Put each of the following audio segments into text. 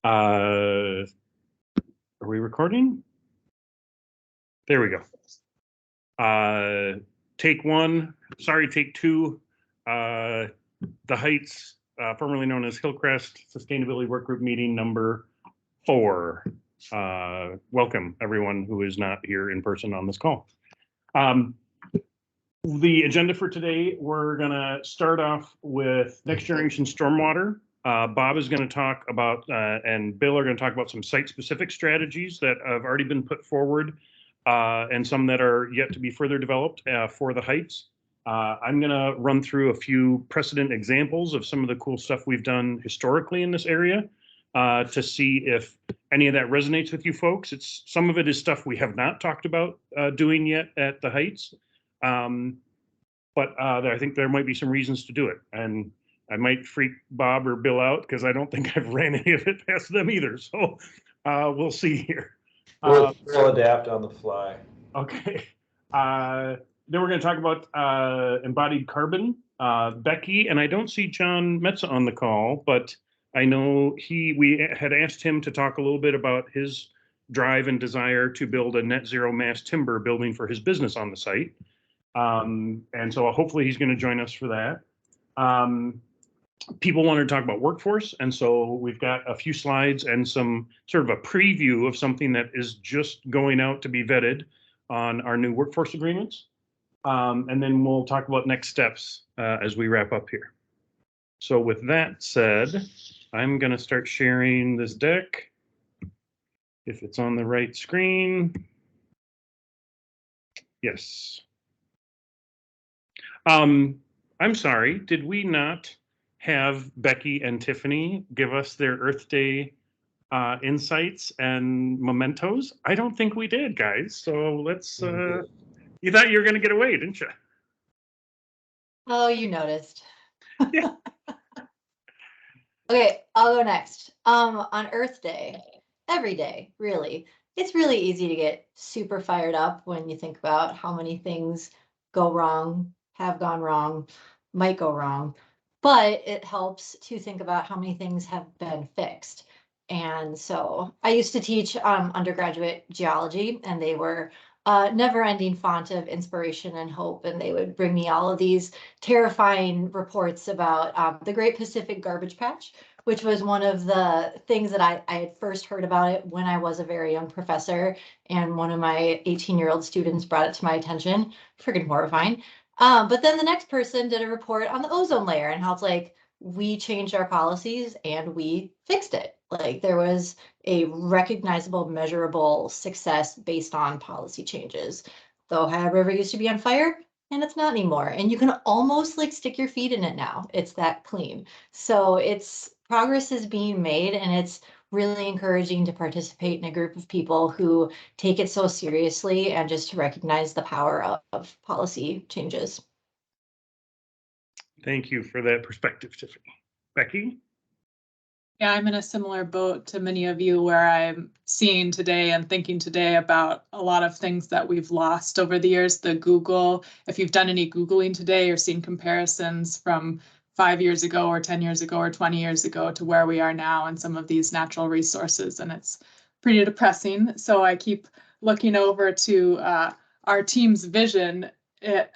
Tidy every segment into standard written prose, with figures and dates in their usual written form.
Are we recording? There we go. Take one, sorry, take two. The Heights, formerly known as Hillcrest Sustainability Workgroup meeting number 4. Welcome everyone who is not here in person on this call. The agenda for today, we're gonna start off with next generation stormwater. Bob is going to talk about, and Bill are going to talk about some site-specific strategies that have already been put forward and some that are yet to be further developed for the Heights. I'm going to run through a few precedent examples of some of the cool stuff we've done historically in this area to see if any of that resonates with you folks. Some of it is stuff we have not talked about doing yet at the Heights, but I think there might be some reasons to do it. And I might freak Bob or Bill out because I don't think I've ran any of it past them either. So we'll see here. We'll adapt on the fly. Okay. Then we're going to talk about embodied carbon. Becky, and I don't see John Metza on the call, but I know we had asked him to talk a little bit about his drive and desire to build a net zero mass timber building for his business on the site. And so hopefully he's going to join us for that. People wanted to talk about workforce, and so we've got a few slides and some sort of a preview of something that is just going out to be vetted on our new workforce agreements. And then we'll talk about next steps as we wrap up here. So with that said, I'm going to start sharing this deck, if it's on the right screen. Yes. I'm sorry, did we not have Becky and Tiffany give us their Earth Day insights and mementos? I don't think we did, guys. So let's, you thought you were going to get away, didn't you? Oh, you noticed. Yeah. Okay, I'll go next. On Earth Day, every day, really, it's really easy to get super fired up when you think about how many things go wrong, have gone wrong, might go wrong. But it helps to think about how many things have been fixed. And so I used to teach undergraduate geology, and they were a never-ending font of inspiration and hope. And they would bring me all of these terrifying reports about the Great Pacific Garbage Patch, which was one of the things that I had first heard about it when I was a very young professor. And one of my 18-year-old students brought it to my attention. Freaking horrifying. But then the next person did a report on the ozone layer and how it's like, we changed our policies and we fixed it. Like there was a recognizable, measurable success based on policy changes. The Ohio River used to be on fire and it's not anymore. And you can almost like stick your feet in it now. It's that clean. So progress is being made, and it's really encouraging to participate in a group of people who take it so seriously and just to recognize the power of policy changes. Thank you for that perspective, Tiffany. Becky? Yeah, I'm in a similar boat to many of you, where I'm seeing today and thinking today about a lot of things that we've lost over the years. The Google, if you've done any Googling today or seen comparisons from 5 years ago or 10 years ago or 20 years ago to where we are now and some of these natural resources, and it's pretty depressing. So I keep looking over to our team's vision at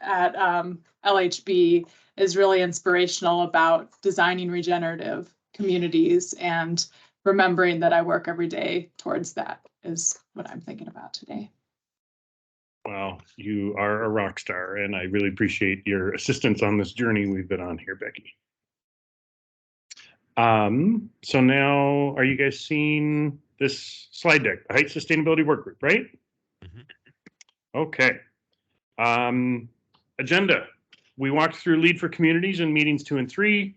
LHB is really inspirational about designing regenerative communities, and remembering that I work every day towards that is what I'm thinking about today. Well, you are a rock star, and I really appreciate your assistance on this journey we've been on here, Becky. So now, are you guys seeing this slide deck, the Heights Sustainability Workgroup, right? Mm-hmm. Okay. Agenda. We walked through Lead for Communities in meetings 2 and 3.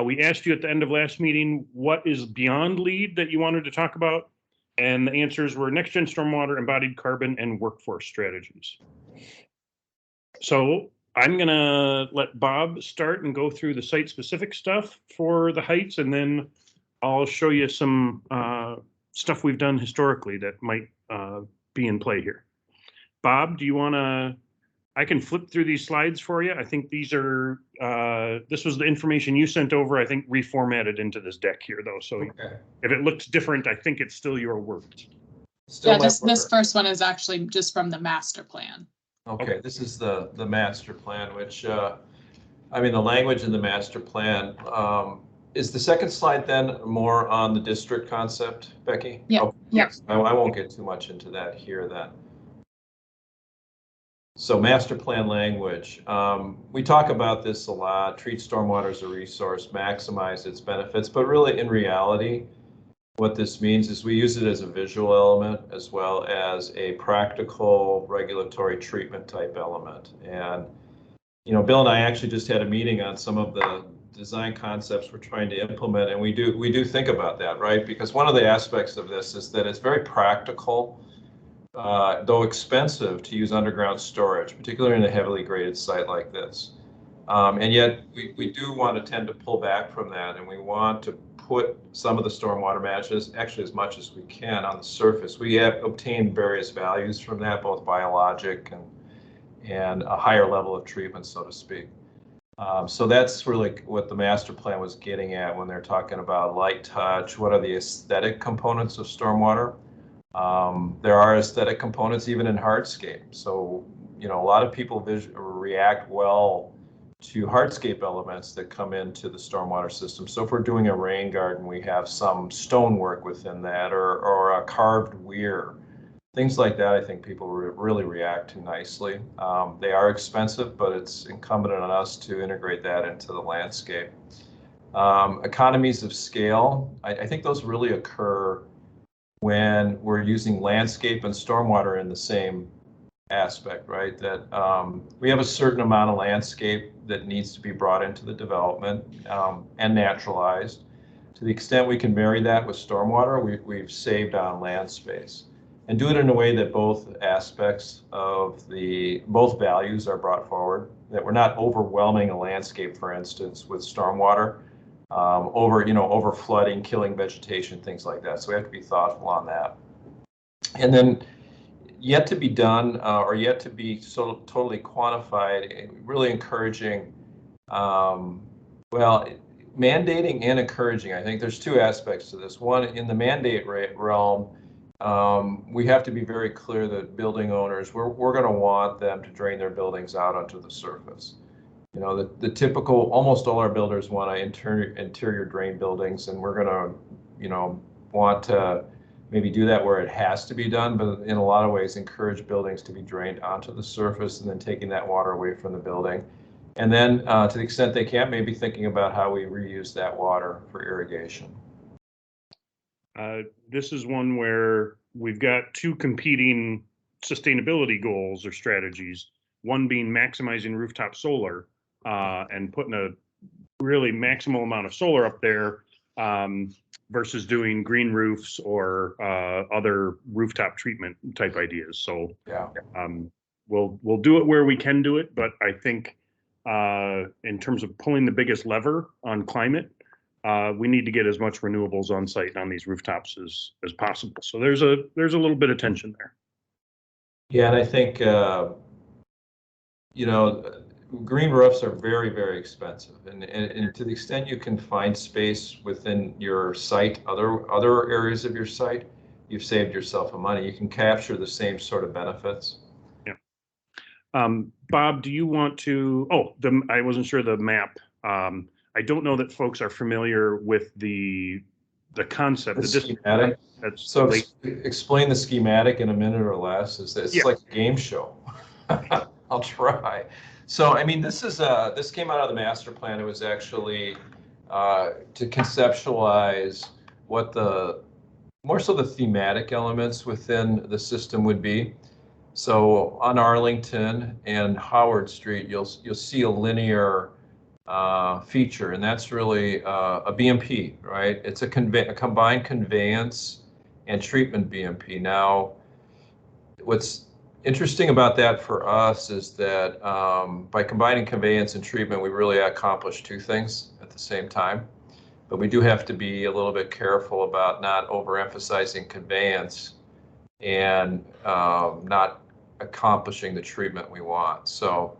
We asked you at the end of last meeting, what is beyond LEAD that you wanted to talk about? And the answers were next gen stormwater, embodied carbon, and workforce strategies. So I'm gonna let Bob start and go through the site specific stuff for the Heights, and then I'll show you some stuff we've done historically that might be in play here. Bob, do you wanna, I can flip through these slides for you. I think these are, this was the information you sent over, I think reformatted into this deck here though. So Okay. if it looks different, I think it's still your work. Still Yeah, my this work. first one is actually just from the master plan. Okay, this is the master plan, which, I mean, the language in the master plan, is the second slide then more on the district concept, Becky? Yeah, Okay. yeah. I won't get too much into that here then. So master plan language, we talk about this a lot, treat stormwater as a resource, maximize its benefits, but really in reality, what this means is we use it as a visual element as well as a practical regulatory treatment type element. And, you know, Bill and I actually just had a meeting on some of the design concepts we're trying to implement, and we do think about that, right? Because one of the aspects of this is that it's very practical, though expensive, to use underground storage, particularly in a heavily graded site like this. And yet we do want to tend to pull back from that, and we want to put some of the stormwater matches, actually as much as we can, on the surface. We have obtained various values from that, both biologic and a higher level of treatment, so to speak. So that's really what the master plan was getting at when they're talking about light touch. What are the aesthetic components of stormwater? There are aesthetic components even in hardscape. So, you know, a lot of people react well to hardscape elements that come into the stormwater system. So if we're doing a rain garden, we have some stonework within that, or a carved weir. Things like that, I think people really react to nicely. They are expensive, but it's incumbent on us to integrate that into the landscape. Economies of scale, I think those really occur when we're using landscape and stormwater in the same aspect, right? That we have a certain amount of landscape that needs to be brought into the development and naturalized. To the extent we can marry that with stormwater, we've saved on land space. And do it in a way that both aspects of both values are brought forward, that we're not overwhelming a landscape, for instance, with stormwater, over flooding, killing vegetation, things like that. So we have to be thoughtful on that. And then yet to be done or yet to be totally quantified, really encouraging, mandating and encouraging. I think there's two aspects to this. One, in the mandate realm, we have to be very clear that building owners, we're going to want them to drain their buildings out onto the surface. You know, the typical, almost all our builders want to interior drain buildings, and we're going to, want to maybe do that where it has to be done, but in a lot of ways encourage buildings to be drained onto the surface and then taking that water away from the building. And then to the extent they can't, maybe thinking about how we reuse that water for irrigation. This is one where we've got two competing sustainability goals or strategies. One being maximizing rooftop solar and putting a really maximal amount of solar up there versus doing green roofs or other rooftop treatment type ideas. So yeah, we'll do it where we can do it, but I think in terms of pulling the biggest lever on climate, we need to get as much renewables on site on these rooftops as possible. So there's a little bit of tension there. Yeah, and I think green roofs are very, very expensive, and to the extent you can find space within your site, other areas of your site, you've saved yourself money. You can capture the same sort of benefits. Yeah. Bob, do you want to? Oh, I wasn't sure the map. I don't know that folks are familiar with the concept. The schematic. So explain the schematic in a minute or less. It's like a game show. I'll try. So I mean, this came out of the master plan. It was actually to conceptualize what more so the thematic elements within the system would be. So on Arlington and Howard Street, you'll see a linear feature, and that's really a BMP, right? It's a combined conveyance and treatment BMP. Now, what's interesting about that for us is that by combining conveyance and treatment, we really accomplish two things at the same time. But we do have to be a little bit careful about not overemphasizing conveyance and not accomplishing the treatment we want. So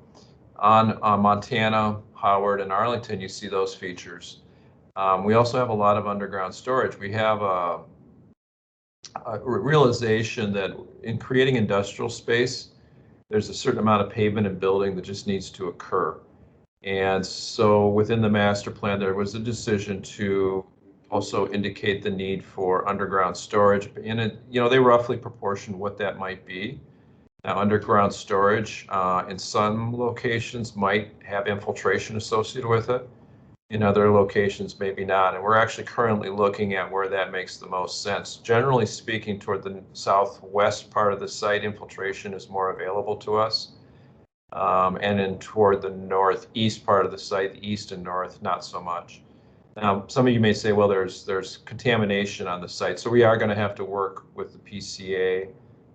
on Montana, Howard, and Arlington, you see those features. We also have a lot of underground storage. We have a realization that in creating industrial space, there's a certain amount of pavement and building that just needs to occur. And so within the master plan, there was a decision to also indicate the need for underground storage. In it, they roughly proportion what that might be. Now, underground storage in some locations might have infiltration associated with it. In other locations, maybe not. And we're actually currently looking at where that makes the most sense. Generally speaking, toward the southwest part of the site, infiltration is more available to us. And then toward the northeast part of the site, the east and north, not so much. Now, some of you may say, well, there's contamination on the site. So we are going to have to work with the PCA,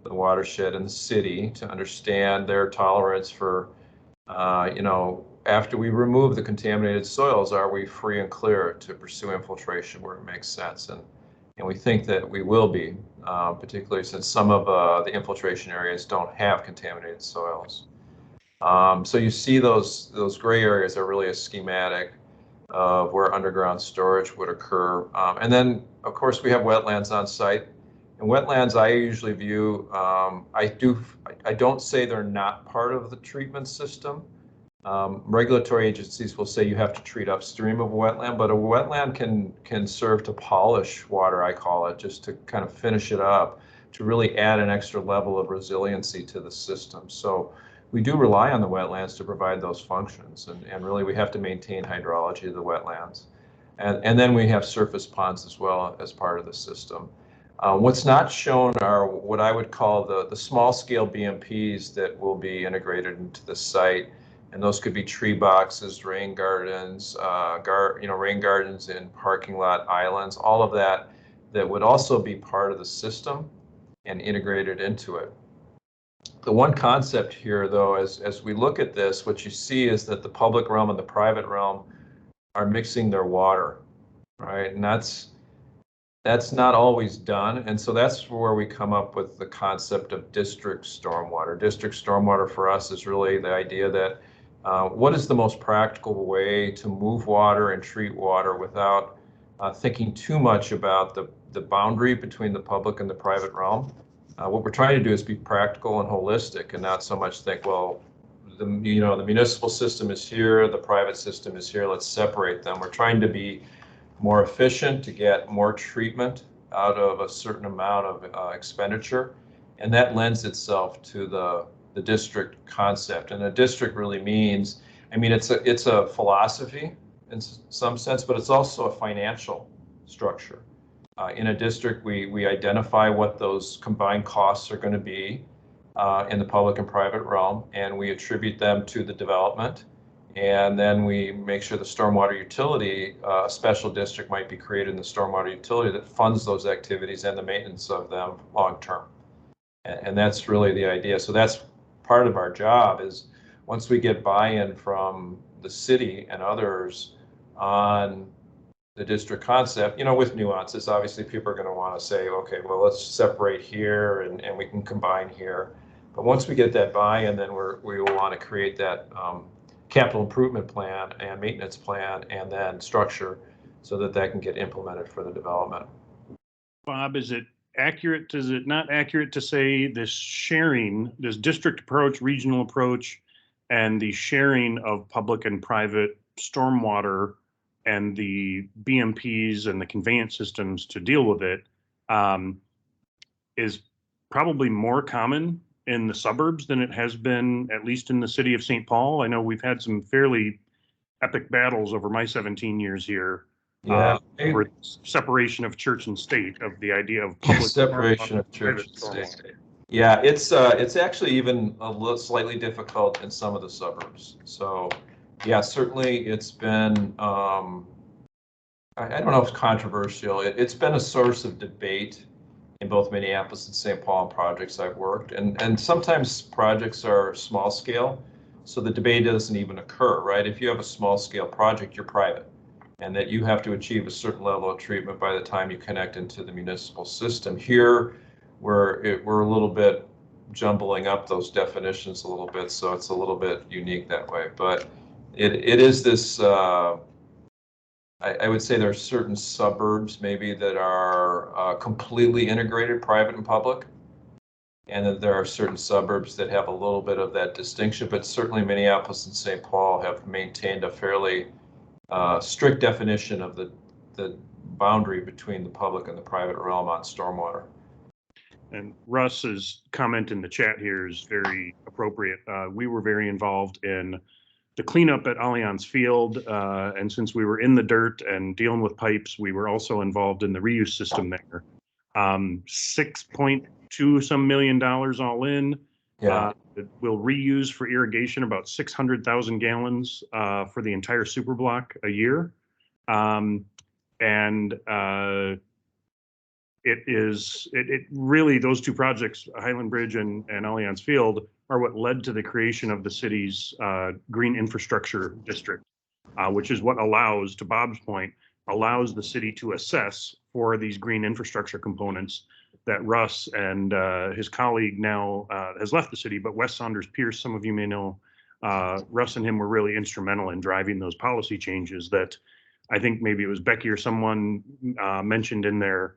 the watershed, and the city to understand their tolerance for, after we remove the contaminated soils, are we free and clear to pursue infiltration where it makes sense? And we think that we will be, particularly since some of the infiltration areas don't have contaminated soils. So you see those gray areas are really a schematic of where underground storage would occur. And then, of course, we have wetlands on site. And wetlands, I usually view, I don't say they're not part of the treatment system. Regulatory agencies will say you have to treat upstream of a wetland, but a wetland can serve to polish water, I call it, just to kind of finish it up, to really add an extra level of resiliency to the system. So we do rely on the wetlands to provide those functions, and really we have to maintain hydrology of the wetlands. And then we have surface ponds as well as part of the system. What's not shown are what I would call the small scale BMPs that will be integrated into the site. And those could be tree boxes, rain gardens, rain gardens in parking lot islands, all of that would also be part of the system and integrated into it. The one concept here, though, as we look at this, what you see is that the public realm and the private realm are mixing their water, right? And that's not always done. And so that's where we come up with the concept of district stormwater. District stormwater for us is really the idea that what is the most practical way to move water and treat water without thinking too much about the boundary between the public and the private realm? What we're trying to do is be practical and holistic and not so much think, well, the municipal system is here, the private system is here, let's separate them. We're trying to be more efficient to get more treatment out of a certain amount of expenditure. And that lends itself to the district concept. And a district really means, it's a philosophy in some sense, but it's also a financial structure. In a district, we identify what those combined costs are going to be in the public and private realm, and we attribute them to the development. And then we make sure the stormwater utility, a special district might be created in the stormwater utility that funds those activities and the maintenance of them long term. And that's really the idea. So that's part of our job, is once we get buy-in from the city and others on the district concept, with nuances. Obviously, people are going to want to say, okay, well, let's separate here and we can combine here. But once we get that buy-in, then we will want to create that capital improvement plan and maintenance plan and then structure so that can get implemented for the development. Bob, is it not accurate to say this district approach, regional approach, and the sharing of public and private stormwater and the BMPs and the conveyance systems to deal with it is probably more common in the suburbs than it has been, at least in the city of St. Paul? I know we've had some fairly epic battles over my 17 years here. Yeah. Over separation of church and state, of the idea of public separation of church and state. Yeah, it's actually even a little slightly difficult in some of the suburbs. So yeah, certainly it's been, I don't know if it's controversial. It's been a source of debate in both Minneapolis and St. Paul projects I've worked. And sometimes projects are small scale, so the debate doesn't even occur, right? If you have a small scale project, you're private, and that you have to achieve a certain level of treatment by the time you connect into the municipal system. Here, we're a little bit jumbling up those definitions a little bit, so it's a little bit unique that way. But it is this, I would say there are certain suburbs maybe that are completely integrated, private and public. And then there are certain suburbs that have a little bit of that distinction, but certainly Minneapolis and St. Paul have maintained a fairly strict definition of the boundary between the public and the private realm on stormwater. And Russ's comment in the chat here is very appropriate. We were very involved in the cleanup at Allianz Field, and since we were in the dirt and dealing with pipes, we were also involved in the reuse system there. 6.2 some million dollars all in. Yeah. We'll reuse for irrigation about 600,000 gallons for the entire super block a year. It really, those two projects, Highland Bridge and Allianz Field, are what led to the creation of the city's green infrastructure district, which is what allows, to Bob's point, allows the city to assess for these green infrastructure components that Russ and his colleague now has left the city, but Wes Saunders Pierce, some of you may know, Russ and him were really instrumental in driving those policy changes that I think maybe it was Becky or someone mentioned in their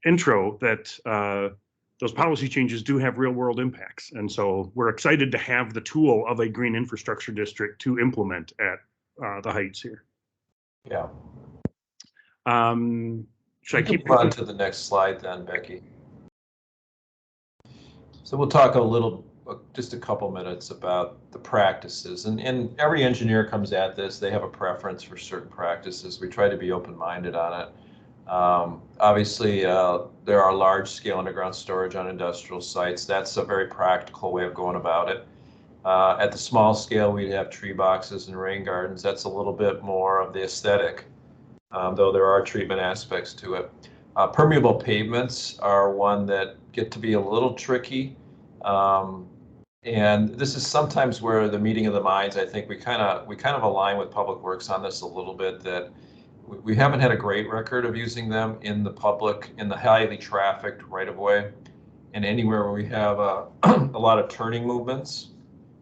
intro that those policy changes do have real world impacts. And so we're excited to have the tool of a green infrastructure district to implement at the Heights here. Yeah. Should I keep on to the next slide then, Becky? So we'll talk a little, just a couple minutes about the practices. And every engineer comes at this, they have a preference for certain practices. We try to be open-minded on it. Obviously, there are large-scale underground storage on industrial sites. That's a very practical way of going about it. At the small scale, we'd have tree boxes and rain gardens. That's a little bit more of the aesthetic, though there are treatment aspects to it. Permeable pavements are one that get to be a little tricky. And this is sometimes where the meeting of the minds, I think we kind of align with Public Works on this a little bit, that we haven't had a great record of using them in the public, in the highly trafficked right of way, and anywhere where we have a lot of turning movements.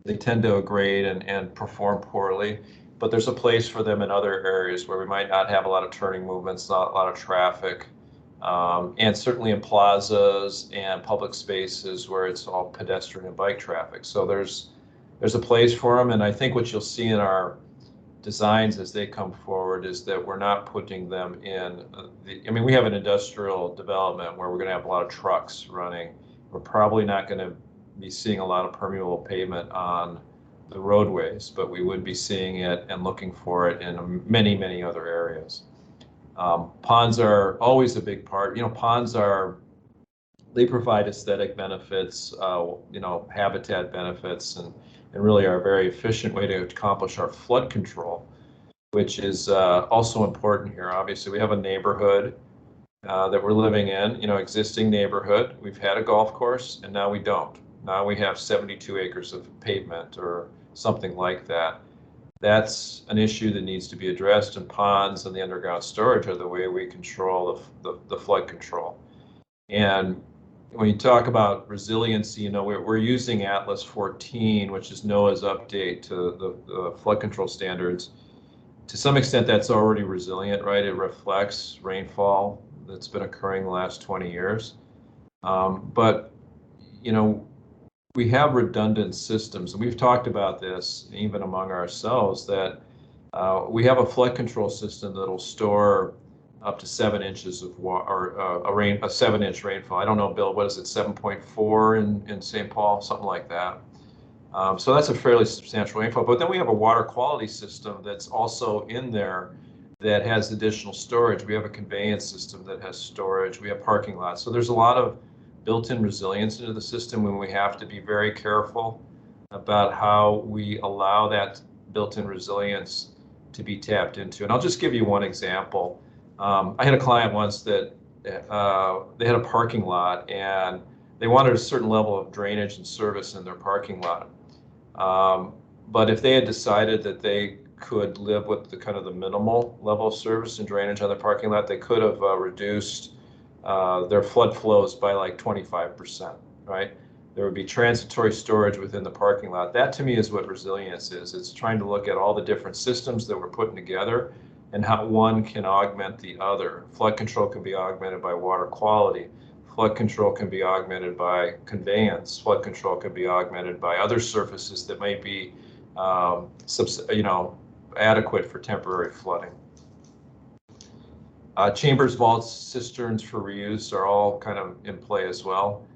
They tend to degrade and perform poorly, but there's a place for them in other areas where we might not have a lot of turning movements, not a lot of traffic, and certainly in plazas and public spaces where it's all pedestrian and bike traffic. So there's a place for them, and I think what you'll see in our designs as they come forward is that we're not putting them in I mean, we have an industrial development where we're going to have a lot of trucks running. We're probably not going to be seeing a lot of permeable pavement on the roadways, but we would be seeing it and looking for it in many, many other areas. Ponds are always a big part. You know, they provide aesthetic benefits, you know, habitat benefits, and really are a very efficient way to accomplish our flood control, which is also important here. Obviously, we have a neighborhood that we're living in, you know, existing neighborhood. We've had a golf course, and now we don't. Now we have 72 acres of pavement or something like that. That's an issue that needs to be addressed, and ponds and the underground storage are the way we control the flood control. And when you talk about resiliency, you know, we're using Atlas 14, which is NOAA's update to the flood control standards. To some extent, that's already resilient, right? It reflects rainfall that's been occurring the last 20 years. But, you know, we have redundant systems, and we've talked about this even among ourselves, that we have a flood control system that'll store up to 7 inches of water, or a 7-inch rainfall. I don't know, Bill, what is it, 7.4 in St. Paul, something like that. So that's a fairly substantial rainfall. But then we have a water quality system that's also in there that has additional storage. We have a conveyance system that has storage. We have parking lots. So there's a lot of built-in resilience into the system when we have to be very careful about how we allow that built-in resilience to be tapped into. And I'll just give you one example. I had a client once that they had a parking lot and they wanted a certain level of drainage and service in their parking lot. But if they had decided that they could live with the kind of the minimal level of service and drainage on the parking lot, they could have reduced their flood flows by like 25%, right? There would be transitory storage within the parking lot. That to me is what resilience is. It's trying to look at all the different systems that we're putting together and how one can augment the other. Flood control can be augmented by water quality. Flood control can be augmented by conveyance. Flood control can be augmented by other surfaces that might be, adequate for temporary flooding. Chambers, vaults, cisterns for reuse are all kind of in play as well.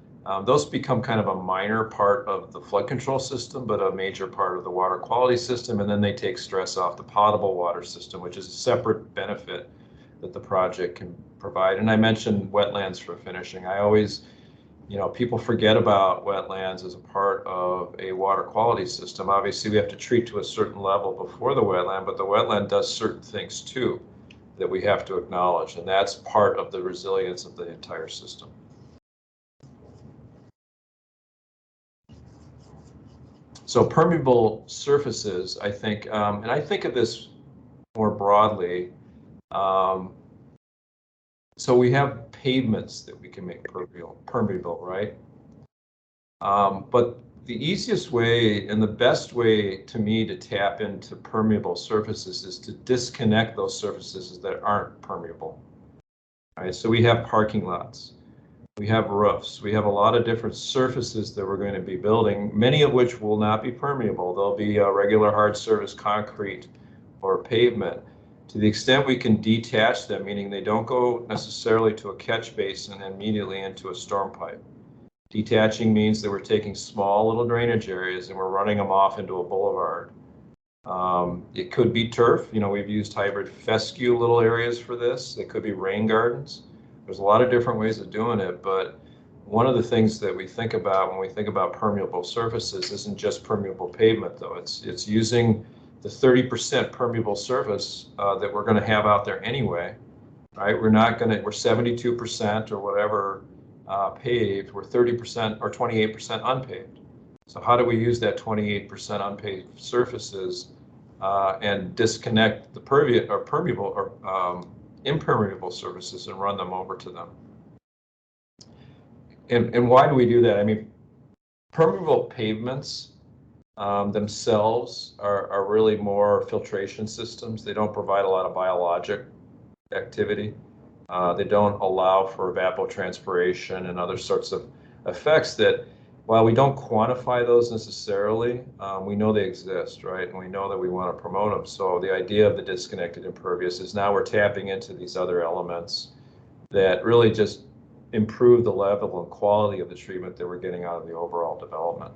Those become kind of a minor part of the flood control system, but a major part of the water quality system. And then they take stress off the potable water system, which is a separate benefit that the project can provide. And I mentioned wetlands for finishing. I always, people forget about wetlands as a part of a water quality system. Obviously, we have to treat to a certain level before the wetland, but the wetland does certain things too that we have to acknowledge. And that's part of the resilience of the entire system. So permeable surfaces, I think, and I think of this more broadly. So we have pavements that we can make permeable, right? But the easiest way and the best way to me to tap into permeable surfaces is to disconnect those surfaces that aren't permeable. Right? So we have parking lots. We have roofs. We have a lot of different surfaces that we're going to be building, many of which will not be permeable. They'll be regular hard surface concrete or pavement. To the extent we can detach them, meaning they don't go necessarily to a catch basin and immediately into a storm pipe. Detaching means that we're taking small little drainage areas and we're running them off into a boulevard. It could be turf. We've used hybrid fescue little areas for this. It could be rain gardens. There's a lot of different ways of doing it, but one of the things that we think about when we think about permeable surfaces isn't just permeable pavement, though. It's using the 30% permeable surface that we're going to have out there anyway, right? We're 72% or whatever paved. We're 30% or 28% unpaved. So how do we use that 28% unpaved surfaces and disconnect the permeable or impermeable surfaces and run them over to them? And why do we do that? I mean, permeable pavements themselves are really more filtration systems. They don't provide a lot of biologic activity. They don't allow for evapotranspiration and other sorts of effects that, while we don't quantify those necessarily, we know they exist, right? And we know that we want to promote them. So the idea of the disconnected impervious is now we're tapping into these other elements that really just improve the level and quality of the treatment that we're getting out of the overall development.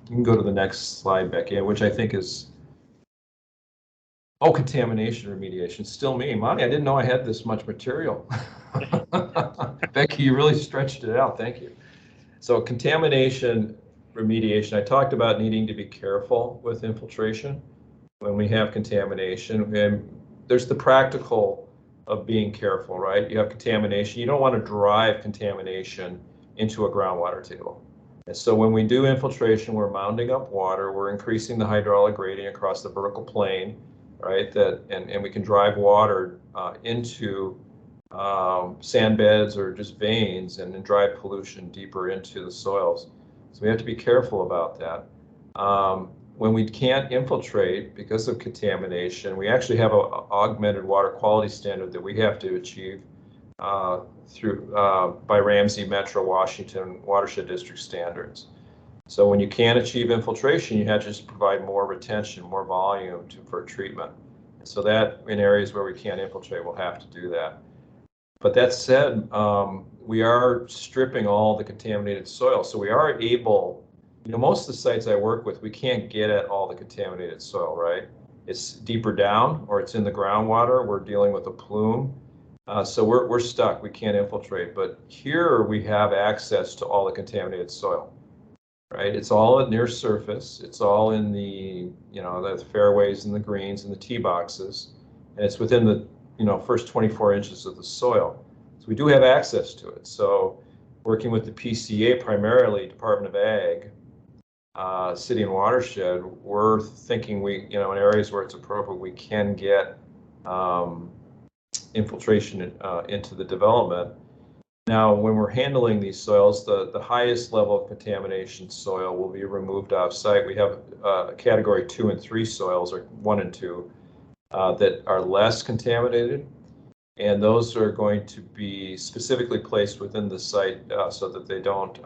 You can go to the next slide, Becky, which I think is, contamination remediation. Still me. Monty, I didn't know I had this much material. Becky, you really stretched it out. Thank you. So contamination remediation, I talked about needing to be careful with infiltration when we have contamination. And there's the practical of being careful, right? You have contamination. You don't want to drive contamination into a groundwater table. And so when we do infiltration, we're mounding up water, we're increasing the hydraulic gradient across the vertical plane, right? And we can drive water into sand beds or just veins and then drive pollution deeper into the soils. So we have to be careful about that. When we can't infiltrate because of contamination, we actually have an augmented water quality standard that we have to achieve by Ramsey Metro Washington Watershed District standards. So when you can't achieve infiltration, you have to just provide more retention, more volume for treatment. So that in areas where we can't infiltrate, we'll have to do that. But that said, we are stripping all the contaminated soil. So we are able, most of the sites I work with, we can't get at all the contaminated soil, right? It's deeper down or it's in the groundwater. We're dealing with a plume. So we're stuck, we can't infiltrate. But here we have access to all the contaminated soil, right? It's all at near surface. It's all in the, the fairways and the greens and the tee boxes. And it's within the, first 24 inches of the soil. So we do have access to it. So working with the PCA, primarily Department of Ag, city and watershed, we're thinking in areas where it's appropriate, we can get infiltration into the development. Now, when we're handling these soils, the highest level of contamination soil will be removed off site. We have category 2 and 3 soils, or 1 and 2, that are less contaminated. And those are going to be specifically placed within the site so that they don't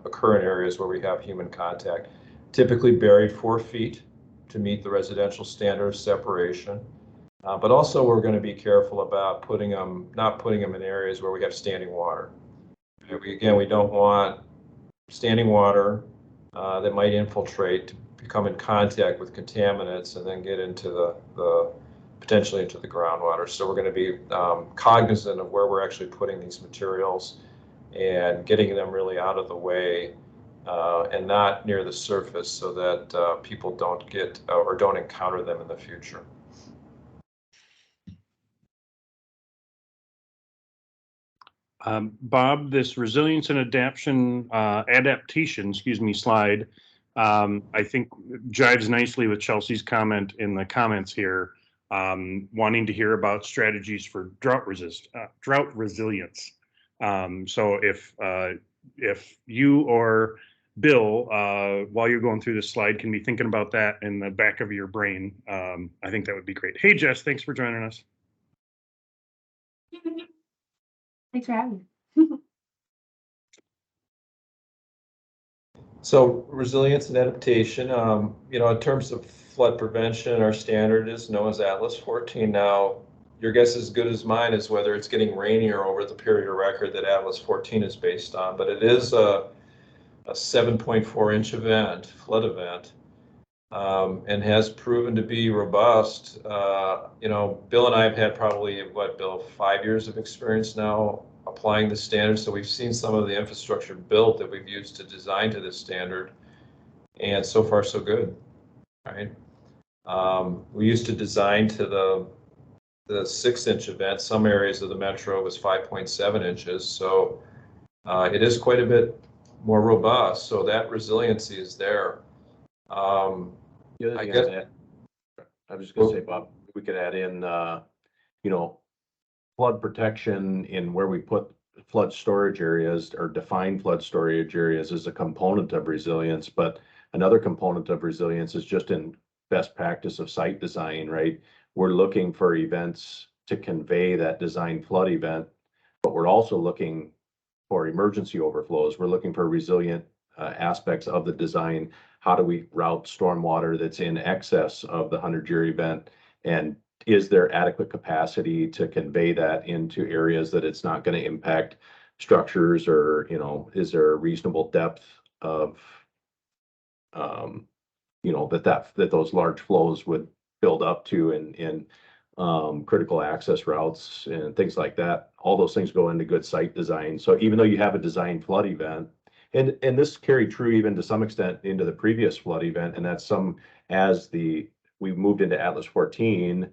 occur in areas where we have human contact. Typically buried 4 feet to meet the residential standard of separation. But also we're going to be careful about not putting them in areas where we have standing water. Again, we don't want standing water that might infiltrate to become in contact with contaminants and then get into potentially into the groundwater. So we're going to be cognizant of where we're actually putting these materials and getting them really out of the way and not near the surface so that people don't get or don't encounter them in the future. Bob, this resilience and adaptation, slide, I think jives nicely with Chelsea's comment in the comments here, wanting to hear about strategies for drought resilience. So if you or Bill, while you're going through this slide, can be thinking about that in the back of your brain, I think that would be great. Hey, Jess, thanks for joining us. Thanks for having me. So resilience and adaptation, in terms of flood prevention, our standard is known as Atlas 14. Now, your guess is as good as mine as whether it's getting rainier over the period of record that Atlas 14 is based on, but it is a 7.4-inch flood event, and has proven to be robust. Bill and I have had probably, Bill, 5 years of experience now applying the standard. So we've seen some of the infrastructure built that we've used to design to this standard, and so far so good, right? We used to design to the 6-inch event. Some areas of the metro was 5.7 inches. So it is quite a bit more robust. So that resiliency is there. The other thing I was just going to say, Bob, we could add in, flood protection in where we put flood storage areas or define flood storage areas is a component of resilience. But another component of resilience is just in best practice of site design, right? We're looking for events to convey that design flood event, but we're also looking for emergency overflows. We're looking for resilient aspects of the design. How do we route stormwater that's in excess of the 100-year event? And is there adequate capacity to convey that into areas that it's not going to impact structures, or, is there a reasonable depth of, that those large flows would build up to in critical access routes and things like that. All those things go into good site design. So even though you have a design flood event, and this carried true even to some extent into the previous flood event, and that's we moved into Atlas 14,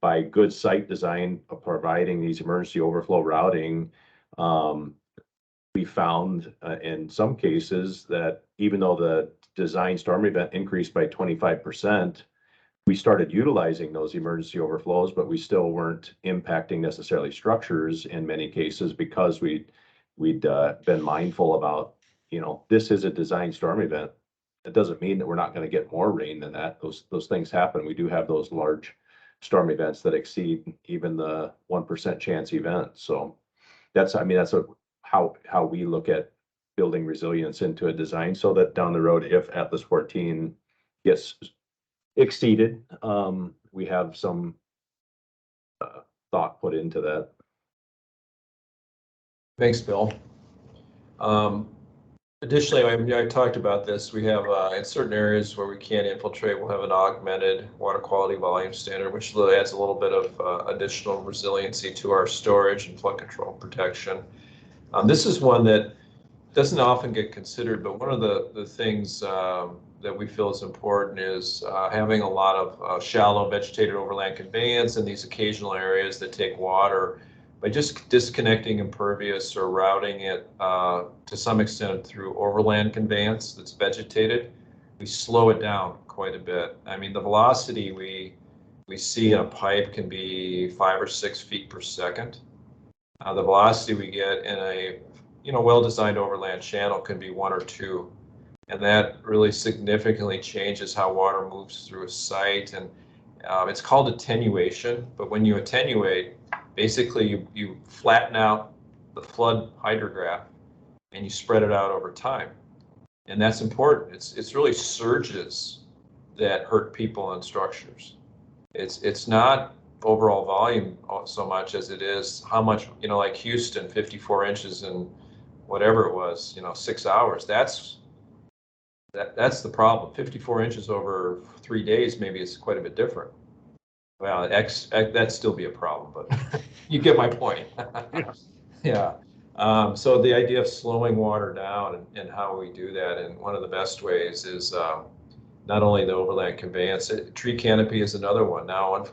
by good site design of providing these emergency overflow routing, we found in some cases that even though the design storm event increased by 25%, we started utilizing those emergency overflows, but we still weren't impacting necessarily structures in many cases because we'd been mindful about, this is a design storm event. It doesn't mean that we're not going to get more rain than that. Those things happen. We do have those large storm events that exceed even the 1% chance event. So that's how we look at building resilience into a design, so that down the road, if Atlas 14 gets exceeded, we have some thought put into that. Thanks, Bill. Additionally, I talked about this. We have in certain areas where we can't infiltrate, we'll have an augmented water quality volume standard, which adds a little bit of additional resiliency to our storage and flood control protection. This is one that doesn't often get considered, but one of the things that we feel is important is having a lot of shallow vegetated overland conveyance in these occasional areas that take water. By just disconnecting impervious or routing it to some extent through overland conveyance that's vegetated, we slow it down quite a bit. I mean, the velocity we see in a pipe can be 5 or 6 feet per second. The velocity we get in a well-designed overland channel can be 1 or 2, and that really significantly changes how water moves through a site. And it's called attenuation. But when you attenuate, basically you flatten out the flood hydrograph and you spread it out over time, and that's important. It's really surges that hurt people and structures. It's not overall volume so much as it is how much, like Houston, 54 inches in whatever it was, 6 hours. That's the problem. 54 inches over 3 days, maybe it's quite a bit different. Well, that'd still be a problem, but you get my point. Yeah. So the idea of slowing water down and how we do that, and one of the best ways is not only the overland conveyance, tree canopy is another one. Now,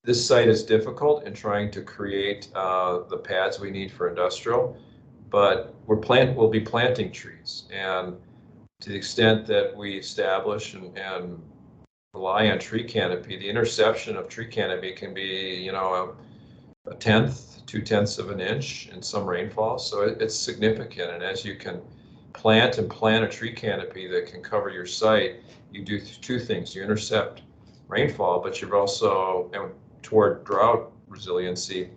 this site is difficult in trying to create the pads we need for industrial, but we'll be planting trees, and to the extent that we establish and rely on tree canopy, the interception of tree canopy can be, a tenth, 2/10 of an inch in some rainfall. So it's significant. And as you can plant a tree canopy that can cover your site, you do two things. You intercept rainfall, but you're also, toward drought resiliency,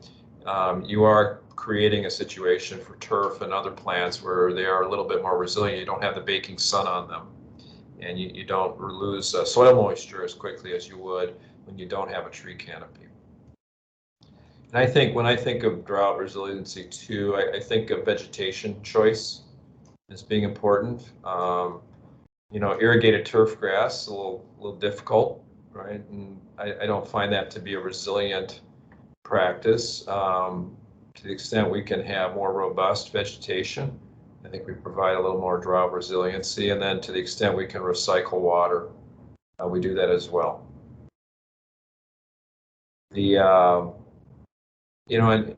you are creating a situation for turf and other plants where they are a little bit more resilient. You don't have the baking sun on them, and you don't lose soil moisture as quickly as you would when you don't have a tree canopy. And I think when I think of drought resiliency too, I think of vegetation choice as being important. Irrigated turf grass, a little difficult, right? And I don't find that to be a resilient practice. To the extent we can have more robust vegetation, I think we provide a little more drought resiliency. And then to the extent we can recycle water, we do that as well. And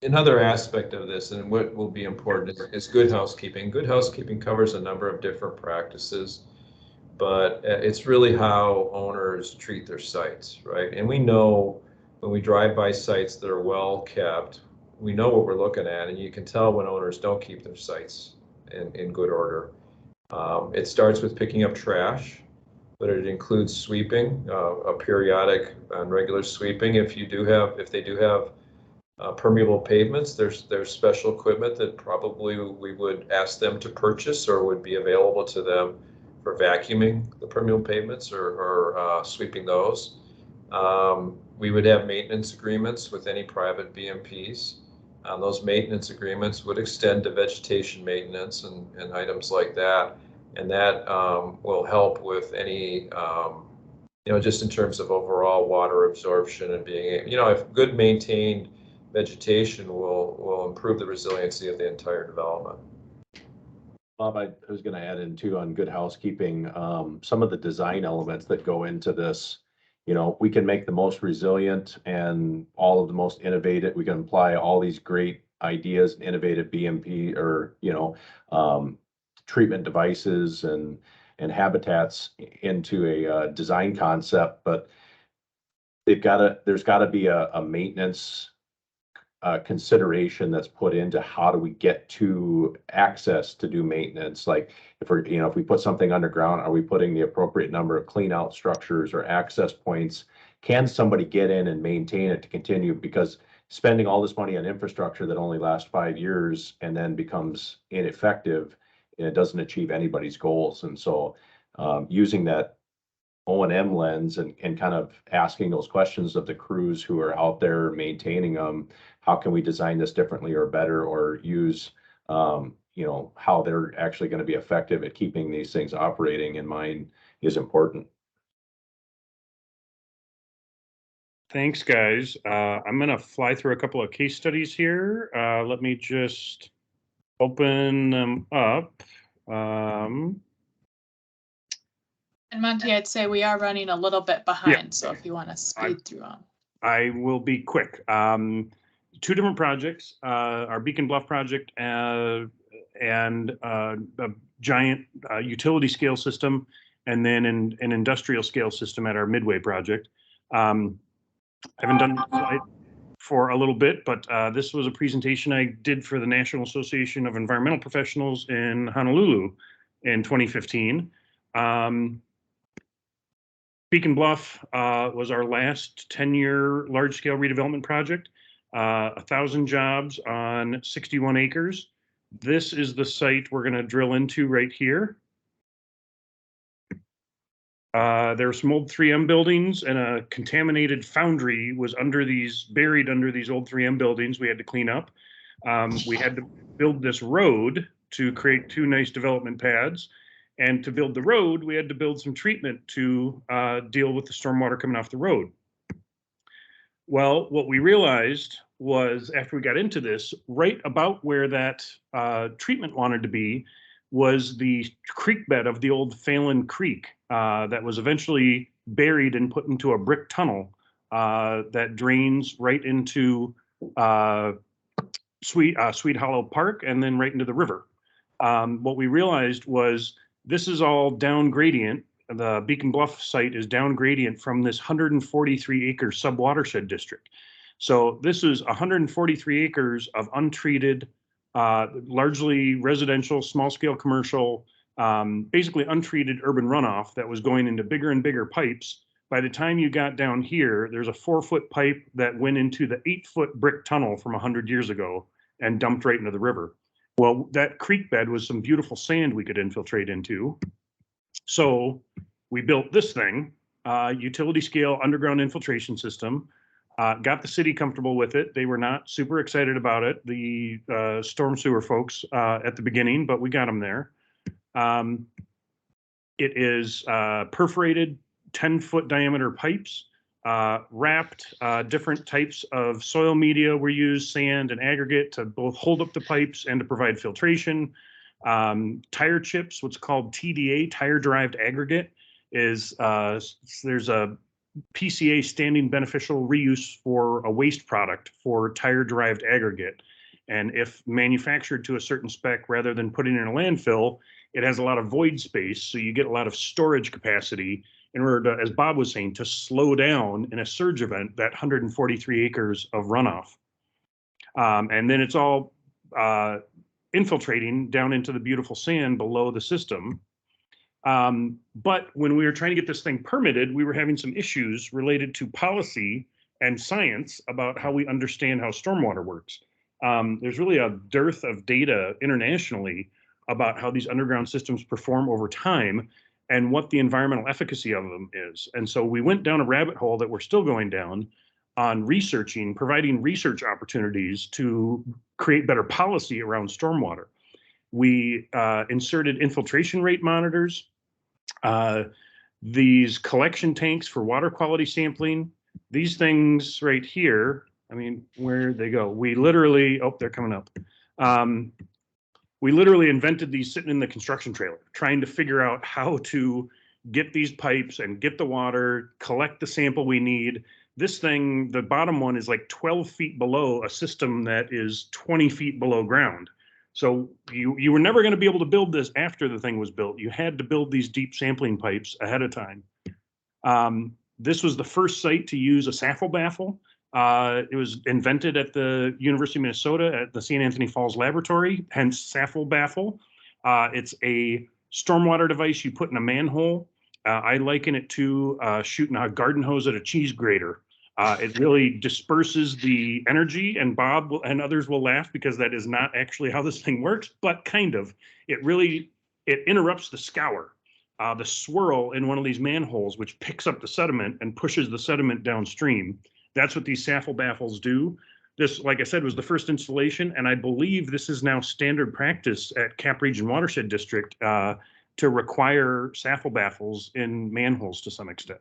another aspect of this, and what will be important, is good housekeeping. Good housekeeping covers a number of different practices, but it's really how owners treat their sites, right? And we know when we drive by sites that are well kept, we know what we're looking at, and you can tell when owners don't keep their sites in good order. It starts with picking up trash, but it includes sweeping, a periodic and regular sweeping. If they do have permeable pavements, there's special equipment that probably we would ask them to purchase or would be available to them for vacuuming the permeable pavements or sweeping those. We would have maintenance agreements with any private BMPs. Those maintenance agreements would extend to vegetation maintenance and items like that. And that will help with any, just in terms of overall water absorption and being, if good maintained vegetation will improve the resiliency of the entire development. Bob, I was going to add in too on good housekeeping, some of the design elements that go into this. We can make the most resilient and all of the most innovative. We can apply all these great ideas, innovative BMP or, treatment devices and habitats into a design concept, but there's got to be a maintenance consideration that's put into how do we get to access to do maintenance. Like if we put something underground, are we putting the appropriate number of clean out structures or access points? Can somebody get in and maintain it to continue? Because spending all this money on infrastructure that only lasts 5 years and then becomes ineffective, and it doesn't achieve anybody's goals. And so using that O&M lens and kind of asking those questions of the crews who are out there maintaining them, how can we design this differently or better, or use, how they're actually going to be effective at keeping these things operating in mind is important. Thanks, guys. I'm going to fly through a couple of case studies here. Let me just open them up. And Monty, I'd say we are running a little bit behind, so if you want to speed through on. I will be quick. 2 different projects, our Beacon Bluff project and giant utility scale system, and then an industrial scale system at our Midway project. I haven't done this slide for a little bit, but this was a presentation I did for the National Association of Environmental Professionals in Honolulu in 2015. Beacon Bluff was our last 10-year large-scale redevelopment project, 1,000 jobs on 61 acres. This is the site we're going to drill into right here. There's some old 3M buildings, and a contaminated foundry was buried under these old 3M buildings we had to clean up. We had to build this road to create 2 nice development pads. And to build the road, we had to build some treatment to deal with the stormwater coming off the road. Well, what we realized was, after we got into this, right about where that treatment wanted to be was the creek bed of the old Phelan Creek that was eventually buried and put into a brick tunnel that drains right into Sweet Hollow Park and then right into the river. What we realized was this is all down gradient. The Beacon Bluff site is down gradient from this 143 acre sub-watershed district. So this is 143 acres of untreated, largely residential, small scale commercial, basically untreated urban runoff that was going into bigger and bigger pipes. By the time you got down here, there's a 4-foot pipe that went into the 8-foot brick tunnel from 100 years ago and dumped right into the river. Well, that creek bed was some beautiful sand we could infiltrate into. So we built this thing, utility scale underground infiltration system, got the city comfortable with it. They were not super excited about it, the storm sewer folks at the beginning, but we got them there. It is perforated 10-foot diameter pipes, wrapped. Different types of soil media were used, sand and aggregate, to both hold up the pipes and to provide filtration. Tire chips, what's called TDA, tire derived aggregate, is there's a PCA standing beneficial reuse for a waste product for tire derived aggregate. And if manufactured to a certain spec rather than putting in a landfill, it has a lot of void space, so you get a lot of storage capacity in order to, as Bob was saying, to slow down in a surge event that 143 acres of runoff. And then it's all infiltrating down into the beautiful sand below the system. But when we were trying to get this thing permitted, we were having some issues related to policy and science about how we understand how stormwater works. There's really a dearth of data internationally about how these underground systems perform over time and what the environmental efficacy of them is. And so we went down a rabbit hole that we're still going down on researching, providing research opportunities to create better policy around stormwater. We inserted infiltration rate monitors, these collection tanks for water quality sampling, these things right here. I mean, where'd they go? We literally, oh, they're coming up. We literally invented these sitting in the construction trailer, trying to figure out how to get these pipes and get the water, collect the sample we need. This thing, the bottom one, is like 12 feet below a system that is 20 feet below ground. So you were never going to be able to build this after the thing was built. You had to build these deep sampling pipes ahead of time. This was the first site to use a SAFL baffle. It was invented at the University of Minnesota at the St. Anthony Falls Laboratory, hence SAFL baffle. It's a stormwater device you put in a manhole. I liken it to shooting a garden hose at a cheese grater. It really disperses the energy, and Bob and others will laugh because that is not actually how this thing works, but kind of. It interrupts the scour, the swirl in one of these manholes, which picks up the sediment and pushes the sediment downstream. That's what these SAFL baffles do. This, like I said, was the first installation, and I believe this is now standard practice at Cap Region Watershed District to require SAFL baffles in manholes to some extent.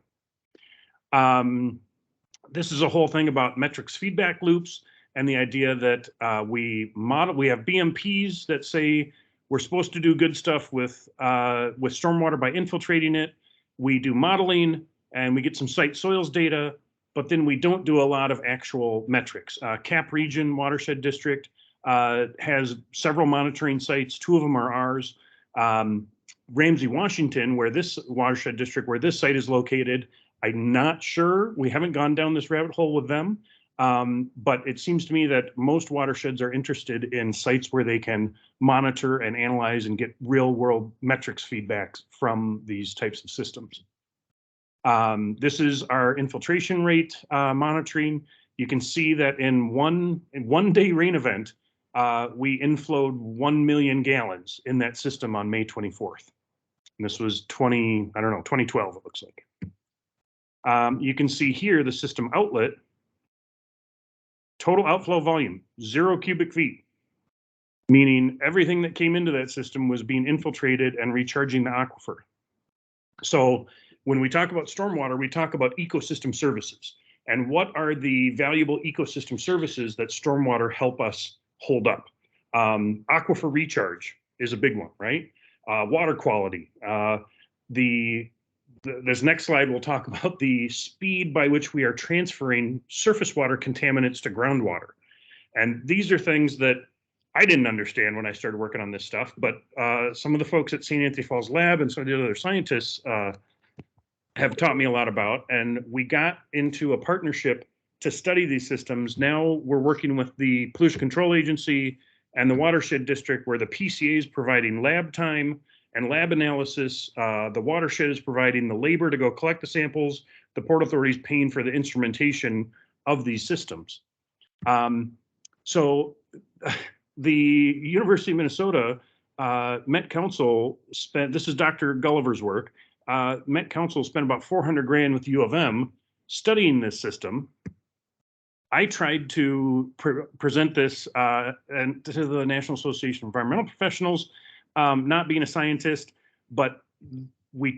This is a whole thing about metrics feedback loops and the idea that we have BMPs that say we're supposed to do good stuff with stormwater by infiltrating it. We do modeling and we get some site soils data, but then we don't do a lot of actual metrics. Cap Region Watershed District has several monitoring sites. 2 of them are ours. Ramsey, Washington, where this watershed district, where this site is located, I'm not sure. We haven't gone down this rabbit hole with them. But it seems to me that most watersheds are interested in sites where they can monitor and analyze and get real world metrics feedbacks from these types of systems. This is our infiltration rate monitoring. You can see that in one day rain event, we inflowed 1 million gallons in that system on May 24th. And this was 2012, it looks like. You can see here the system outlet, total outflow volume, 0 cubic feet, meaning everything that came into that system was being infiltrated and recharging the aquifer. So when we talk about stormwater, we talk about ecosystem services. And what are the valuable ecosystem services that stormwater help us hold up? Aquifer recharge is a big one, right? Water quality. This next slide will talk about the speed by which we are transferring surface water contaminants to groundwater. And these are things that I didn't understand when I started working on this stuff, but some of the folks at St. Anthony Falls Lab and some of the other scientists have taught me a lot about, and we got into a partnership to study these systems. Now we're working with the Pollution Control Agency and the Watershed District, where the PCA is providing lab time and lab analysis. The watershed is providing the labor to go collect the samples. The Port Authority is paying for the instrumentation of these systems. So the University of Minnesota Met Council spent, this is Dr. Gulliver's work, Met Council spent about 400 grand with U of M studying this system. I tried to present this and to the National Association of Environmental Professionals, not being a scientist, but we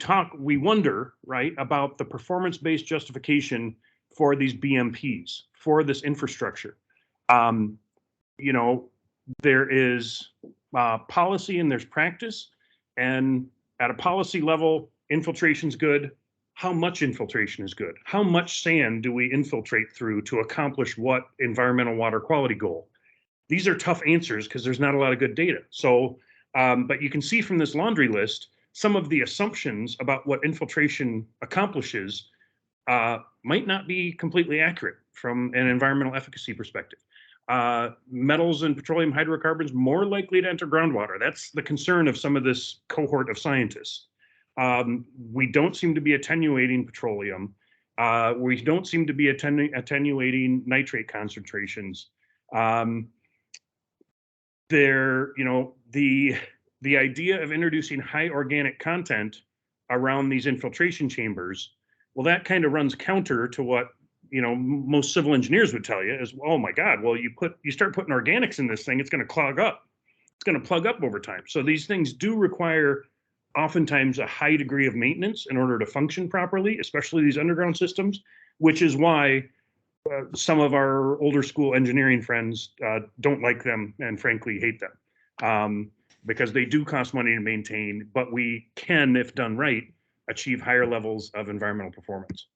wonder, right, about the performance-based justification for these BMPs, for this infrastructure. You know, there is policy and there's practice, and at a policy level, infiltration's good. How much infiltration is good? How much sand do we infiltrate through to accomplish what environmental water quality goal? These are tough answers because there's not a lot of good data. So, but you can see from this laundry list, some of the assumptions about what infiltration accomplishes might not be completely accurate from an environmental efficacy perspective. Metals and petroleum hydrocarbons more likely to enter groundwater. That's the concern of some of this cohort of scientists. We don't seem to be attenuating petroleum. We don't seem to be attenuating nitrate concentrations. You know, the idea of introducing high organic content around these infiltration chambers, well, that kind of runs counter to what, you know, most civil engineers would tell you is, oh my God, well, you start putting organics in this thing, it's going to clog up. It's going to plug up over time. So these things do require oftentimes a high degree of maintenance in order to function properly, especially these underground systems, which is why some of our older school engineering friends don't like them and frankly hate them, because they do cost money to maintain, but we can, if done right, achieve higher levels of environmental performance.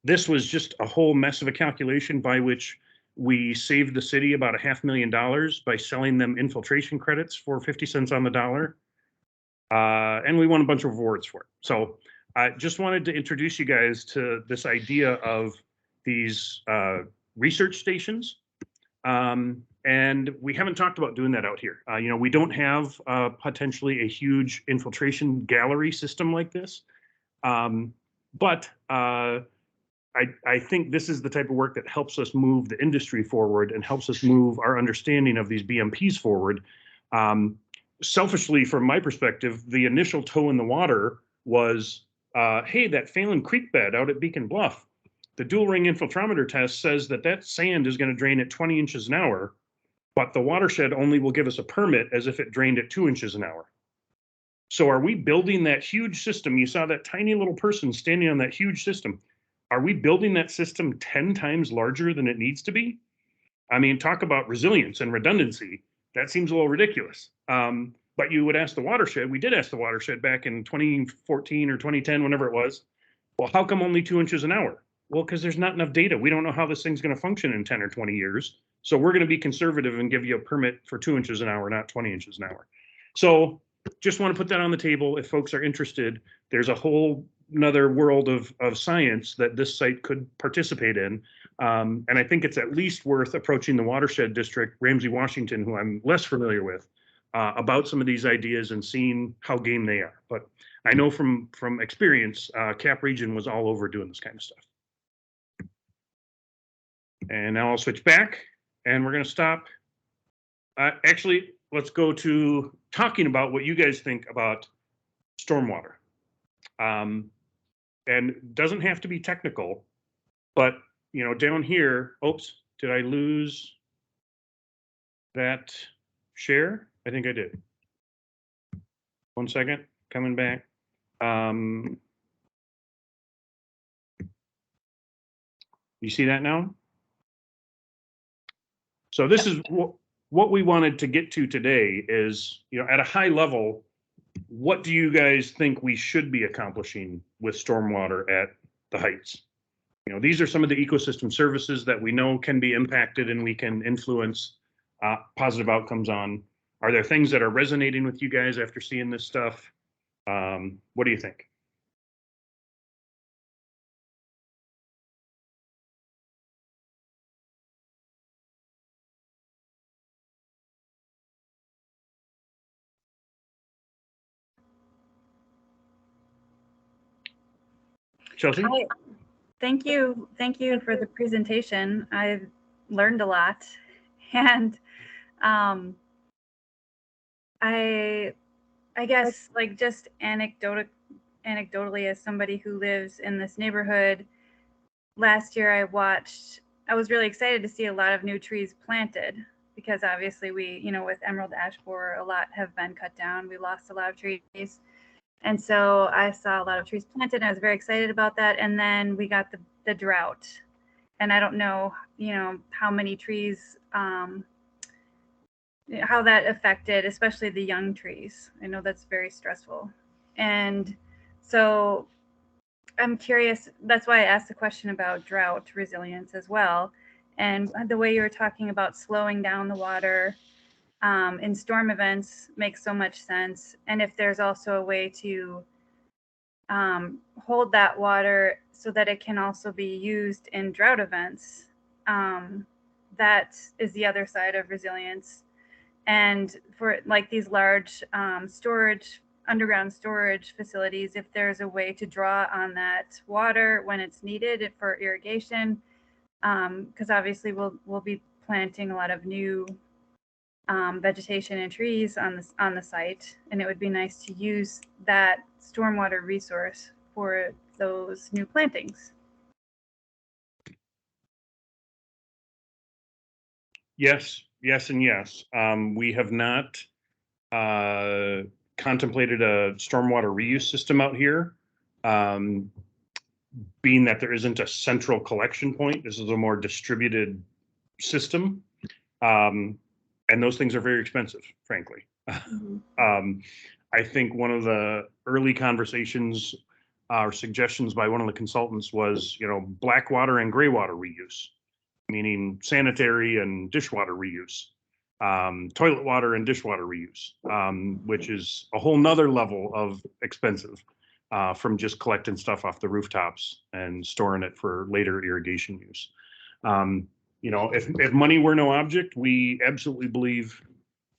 This was just a whole mess of a calculation by which we saved the city about $500,000 by selling them infiltration credits for 50 cents on the dollar. And we won a bunch of awards for it. So I just wanted to introduce you guys to this idea of these research stations. And we haven't talked about doing that out here. You know, we don't have potentially a huge infiltration gallery system like this. But I think this is the type of work that helps us move the industry forward and helps us move our understanding of these BMPs forward. Selfishly, from my perspective, the initial toe in the water was, hey, that Phelan Creek bed out at Beacon Bluff, the dual ring infiltrometer test says that that sand is going to drain at 20 inches an hour, but the watershed only will give us a permit as if it drained at 2 inches an hour. So are we building that huge system? You saw that tiny little person standing on that huge system. Are we building that system 10 times larger than it needs to be? I mean, talk about resilience and redundancy. That seems a little ridiculous. But you would ask the watershed, we did ask the watershed back in 2014 or 2010, whenever it was, well, how come only 2 inches an hour? Well, because there's not enough data. We don't know how this thing's going to function in 10 or 20 years. So we're going to be conservative and give you a permit for 2 inches an hour, not 20 inches an hour. So just want to put that on the table if folks are interested. There's a whole another world of science that this site could participate in. And I think it's at least worth approaching the watershed district, Ramsey, Washington, who I'm less familiar with, about some of these ideas and seeing how game they are. But I know from experience, Cap Region was all over doing this kind of stuff. And now I'll switch back and we're going to stop. Actually, let's go to talking about what you guys think about stormwater. And doesn't have to be technical, but you know, down here, oops, did I lose that share? I think I did. 1 second, coming back. You see that now? So this is what we wanted to get to today is, you know, at a high level, what do you guys think we should be accomplishing with stormwater at the Heights? You know, these are some of the ecosystem services that we know can be impacted and we can influence positive outcomes on. Are there things that are resonating with you guys after seeing this stuff? What do you think? Chelsea? Hi. Thank you for the presentation. I've learned a lot, and I guess like just anecdotally as somebody who lives in this neighborhood, last year I was really excited to see a lot of new trees planted, because obviously we, you know, with emerald ash borer, a lot have been cut down. We lost a lot of trees. And so I saw a lot of trees planted and I was very excited about that. And then we got the drought. And I don't know, you know, how many trees, how that affected, especially the young trees. I know that's very stressful. And so I'm curious, that's why I asked the question about drought resilience as well. And the way you were talking about slowing down the water in storm events makes so much sense. And if there's also a way to hold that water so that it can also be used in drought events, that is the other side of resilience. And for like these large underground storage facilities, if there's a way to draw on that water when it's needed for irrigation, because obviously we'll be planting a lot of new vegetation and trees on the site, and it would be nice to use that stormwater resource for those new plantings. Yes, yes, and yes. We have not contemplated a stormwater reuse system out here. Being that there isn't a central collection point, this is a more distributed system. And those things are very expensive, frankly. Mm-hmm. I think one of the early conversations or suggestions by one of the consultants was, you know, black water and gray water reuse, meaning sanitary and dishwater reuse, toilet water and dishwater reuse, which is a whole nother level of expensive from just collecting stuff off the rooftops and storing it for later irrigation use. You know, if money were no object, we absolutely believe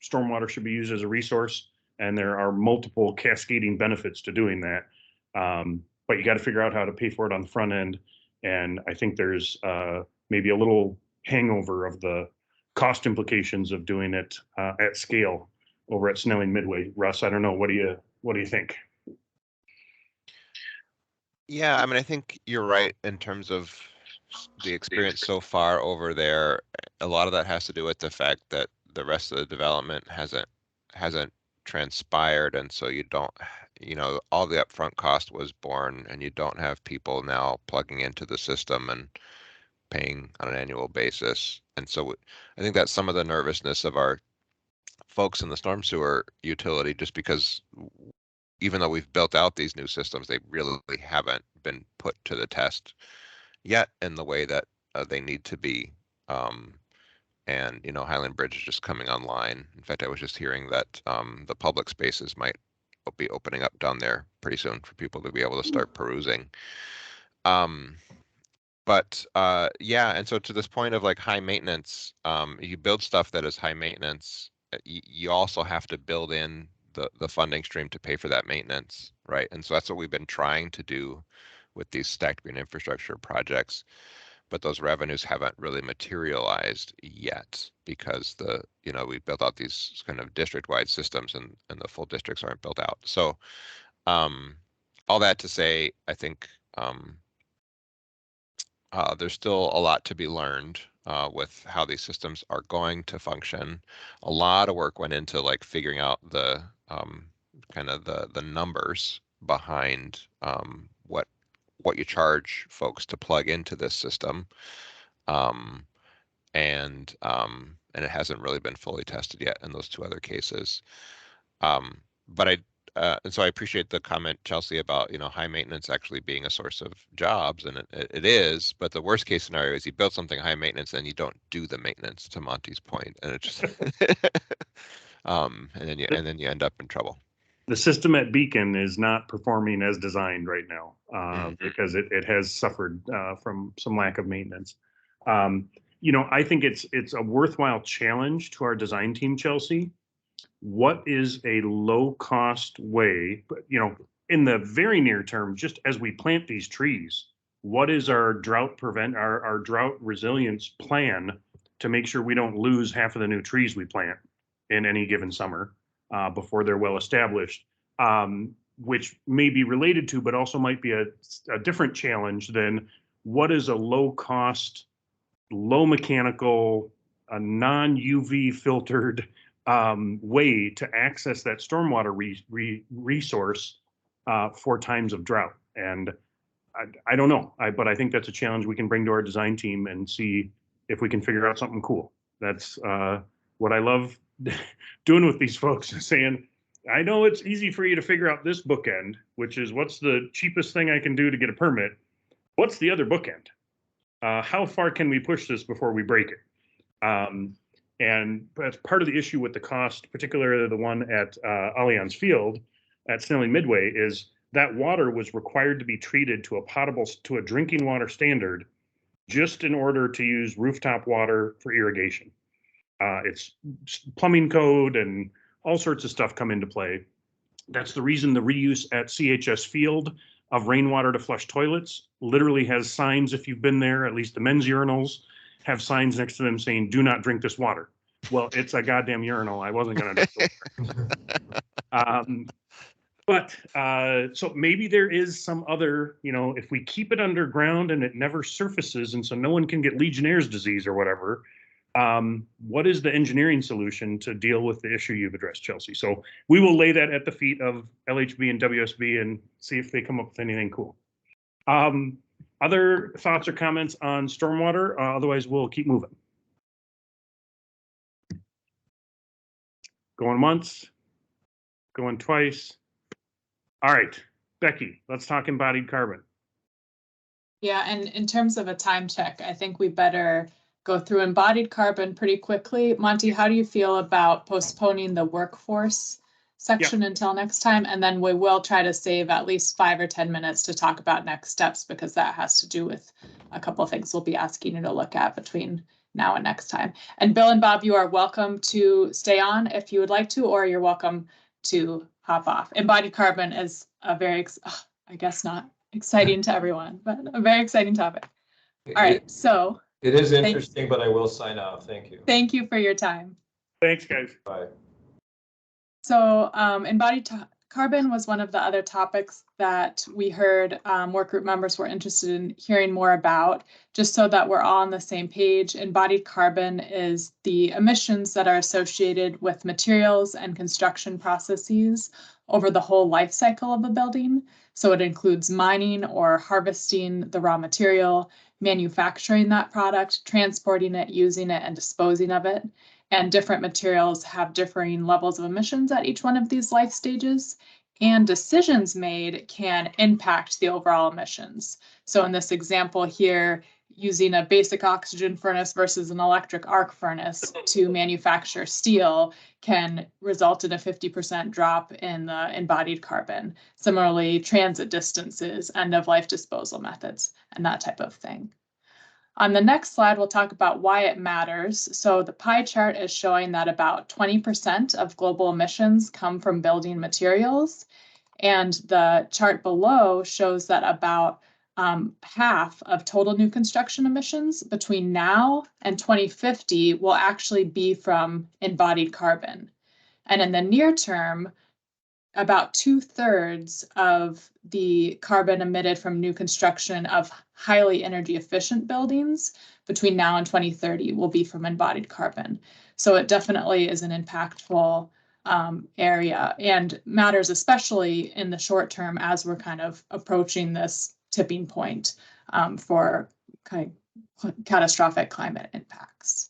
stormwater should be used as a resource, and there are multiple cascading benefits to doing that. But you got to figure out how to pay for it on the front end. And I think there's maybe a little hangover of the cost implications of doing it at scale over at Snelling Midway. Russ, I don't know. What do you think? Yeah, I mean, I think you're right in terms of the experience so far over there. A lot of that has to do with the fact that the rest of the development hasn't transpired, and so you don't, you know, all the upfront cost was borne, and you don't have people now plugging into the system and paying on an annual basis. And so I think that's some of the nervousness of our folks in the storm sewer utility, just because even though we've built out these new systems, they really haven't been put to the test yet in the way that they need to be. And, you know, Highland Bridge is just coming online. In fact, I was just hearing that the public spaces might be opening up down there pretty soon for people to be able to start perusing. But yeah, and so to this point of like high maintenance, you build stuff that is high maintenance, you also have to build in the funding stream to pay for that maintenance, right? And so that's what we've been trying to do with these stacked green infrastructure projects, but those revenues haven't really materialized yet because we built out these kind of district-wide systems and the full districts aren't built out. So all that to say, I think there's still a lot to be learned with how these systems are going to function. A lot of work went into like figuring out the kind of the numbers behind what you charge folks to plug into this system, and it hasn't really been fully tested yet in those two other cases. But and so I appreciate the comment, Chelsea, about, you know, high maintenance actually being a source of jobs, and it is. But the worst case scenario is you build something high maintenance and you don't do the maintenance, to Monty's point, and it just and then you end up in trouble. The system at Beacon is not performing as designed right now because it has suffered from some lack of maintenance. You know, I think it's a worthwhile challenge to our design team, Chelsea. What is a low cost way, but you know, in the very near term, just as we plant these trees, what is our our drought resilience plan to make sure we don't lose half of the new trees we plant in any given summer before they're well established, which may be related to, but also might be a different challenge than what is a low cost, low mechanical, a non-UV filtered way to access that stormwater resource for times of drought. And I don't know, but I think that's a challenge we can bring to our design team and see if we can figure out something cool. That's what I love doing with these folks, saying, I know it's easy for you to figure out this bookend, which is what's the cheapest thing I can do to get a permit. What's the other bookend? How far can we push this before we break it? And that's part of the issue with the cost, particularly the one at Allianz Field at Snelling Midway, is that water was required to be treated to a drinking water standard just in order to use rooftop water for irrigation. It's plumbing code and all sorts of stuff come into play. That's the reason the reuse at CHS Field of rainwater to flush toilets literally has signs, if you've been there, at least the men's urinals have signs next to them saying, do not drink this water. Well, it's a goddamn urinal. I wasn't going to drink the water. So maybe there is some other, you know, if we keep it underground and it never surfaces and so no one can get Legionnaire's disease or whatever, what is the engineering solution to deal with the issue you've addressed, Chelsea? So we will lay that at the feet of LHB and WSB and see if they come up with anything cool. Other thoughts or comments on stormwater? Otherwise, we'll keep moving. Going once, going twice. All right, Becky, let's talk embodied carbon. Yeah, and in terms of a time check, I think we better go through embodied carbon pretty quickly. Monty, how do you feel about postponing the workforce section until next time? And then we will try to save at least 5 or 10 minutes to talk about next steps, because that has to do with a couple of things we'll be asking you to look at between now and next time. And Bill and Bob, you are welcome to stay on if you would like to, or you're welcome to hop off. Embodied carbon is a very, I guess not exciting to everyone, but a very exciting topic. All right, so. It is interesting, but I will sign off. Thank you. Thank you for your time. Thanks, guys. Bye. So embodied carbon was one of the other topics that we heard work group members were interested in hearing more about. Just so that we're all on the same page, embodied carbon is the emissions that are associated with materials and construction processes over the whole life cycle of a building. So it includes mining or harvesting the raw material, manufacturing that product, transporting it, using it, and disposing of it. And different materials have differing levels of emissions at each one of these life stages, and decisions made can impact the overall emissions. So in this example here, using a basic oxygen furnace versus an electric arc furnace to manufacture steel can result in a 50% drop in the embodied carbon. Similarly, transit distances, end-of-life disposal methods, and that type of thing. On the next slide, we'll talk about why it matters. So the pie chart is showing that about 20% of global emissions come from building materials. And the chart below shows that about half of total new construction emissions between now and 2050 will actually be from embodied carbon. And in the near term, about 2/3 of the carbon emitted from new construction of highly energy efficient buildings between now and 2030 will be from embodied carbon. So it definitely is an impactful area and matters especially in the short term as we're kind of approaching this tipping point for kind of catastrophic climate impacts.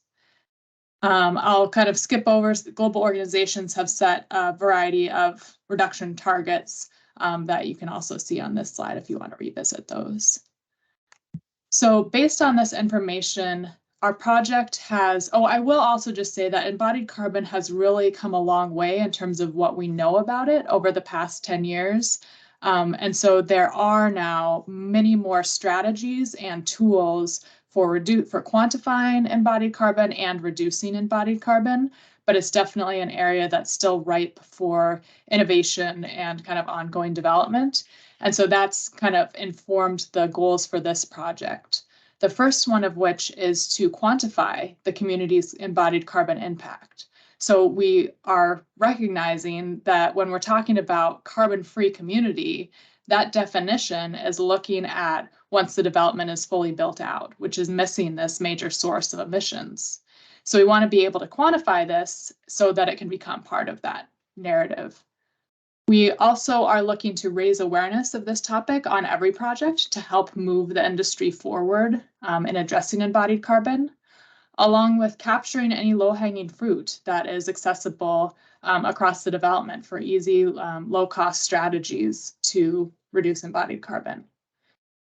I'll kind of skip over. Global organizations have set a variety of reduction targets that you can also see on this slide if you want to revisit those. So based on this information, our project has, I will also just say that embodied carbon has really come a long way in terms of what we know about it over the past 10 years. And so there are now many more strategies and tools for quantifying embodied carbon and reducing embodied carbon, but it's definitely an area that's still ripe for innovation and kind of ongoing development. And so that's kind of informed the goals for this project. The first one of which is to quantify the community's embodied carbon impact. So we are recognizing that when we're talking about carbon-free community, that definition is looking at once the development is fully built out, which is missing this major source of emissions. So we want to be able to quantify this so that it can become part of that narrative. We also are looking to raise awareness of this topic on every project to help move the industry forward in addressing embodied carbon, along with capturing any low-hanging fruit that is accessible across the development for easy, low-cost strategies to reduce embodied carbon.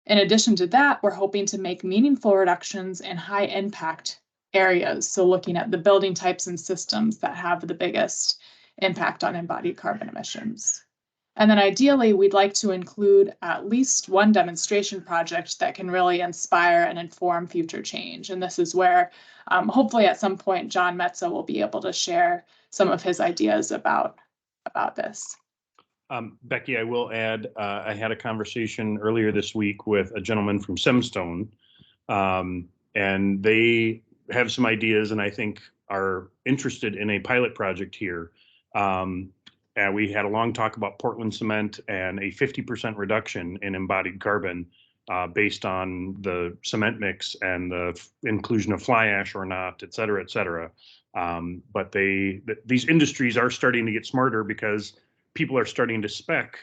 In addition to that, we're hoping to make meaningful reductions in high-impact areas, so looking at the building types and systems that have the biggest impact on embodied carbon emissions. And then ideally, we'd like to include at least one demonstration project that can really inspire and inform future change. And this is where hopefully at some point, John Metza will be able to share some of his ideas about this. Becky, I will add, I had a conversation earlier this week with a gentleman from Semstone, and they have some ideas and I think are interested in a pilot project here. And we had a long talk about Portland cement and a 50% reduction in embodied carbon based on the cement mix and the inclusion of fly ash or not, et cetera, et cetera. But these industries are starting to get smarter because people are starting to spec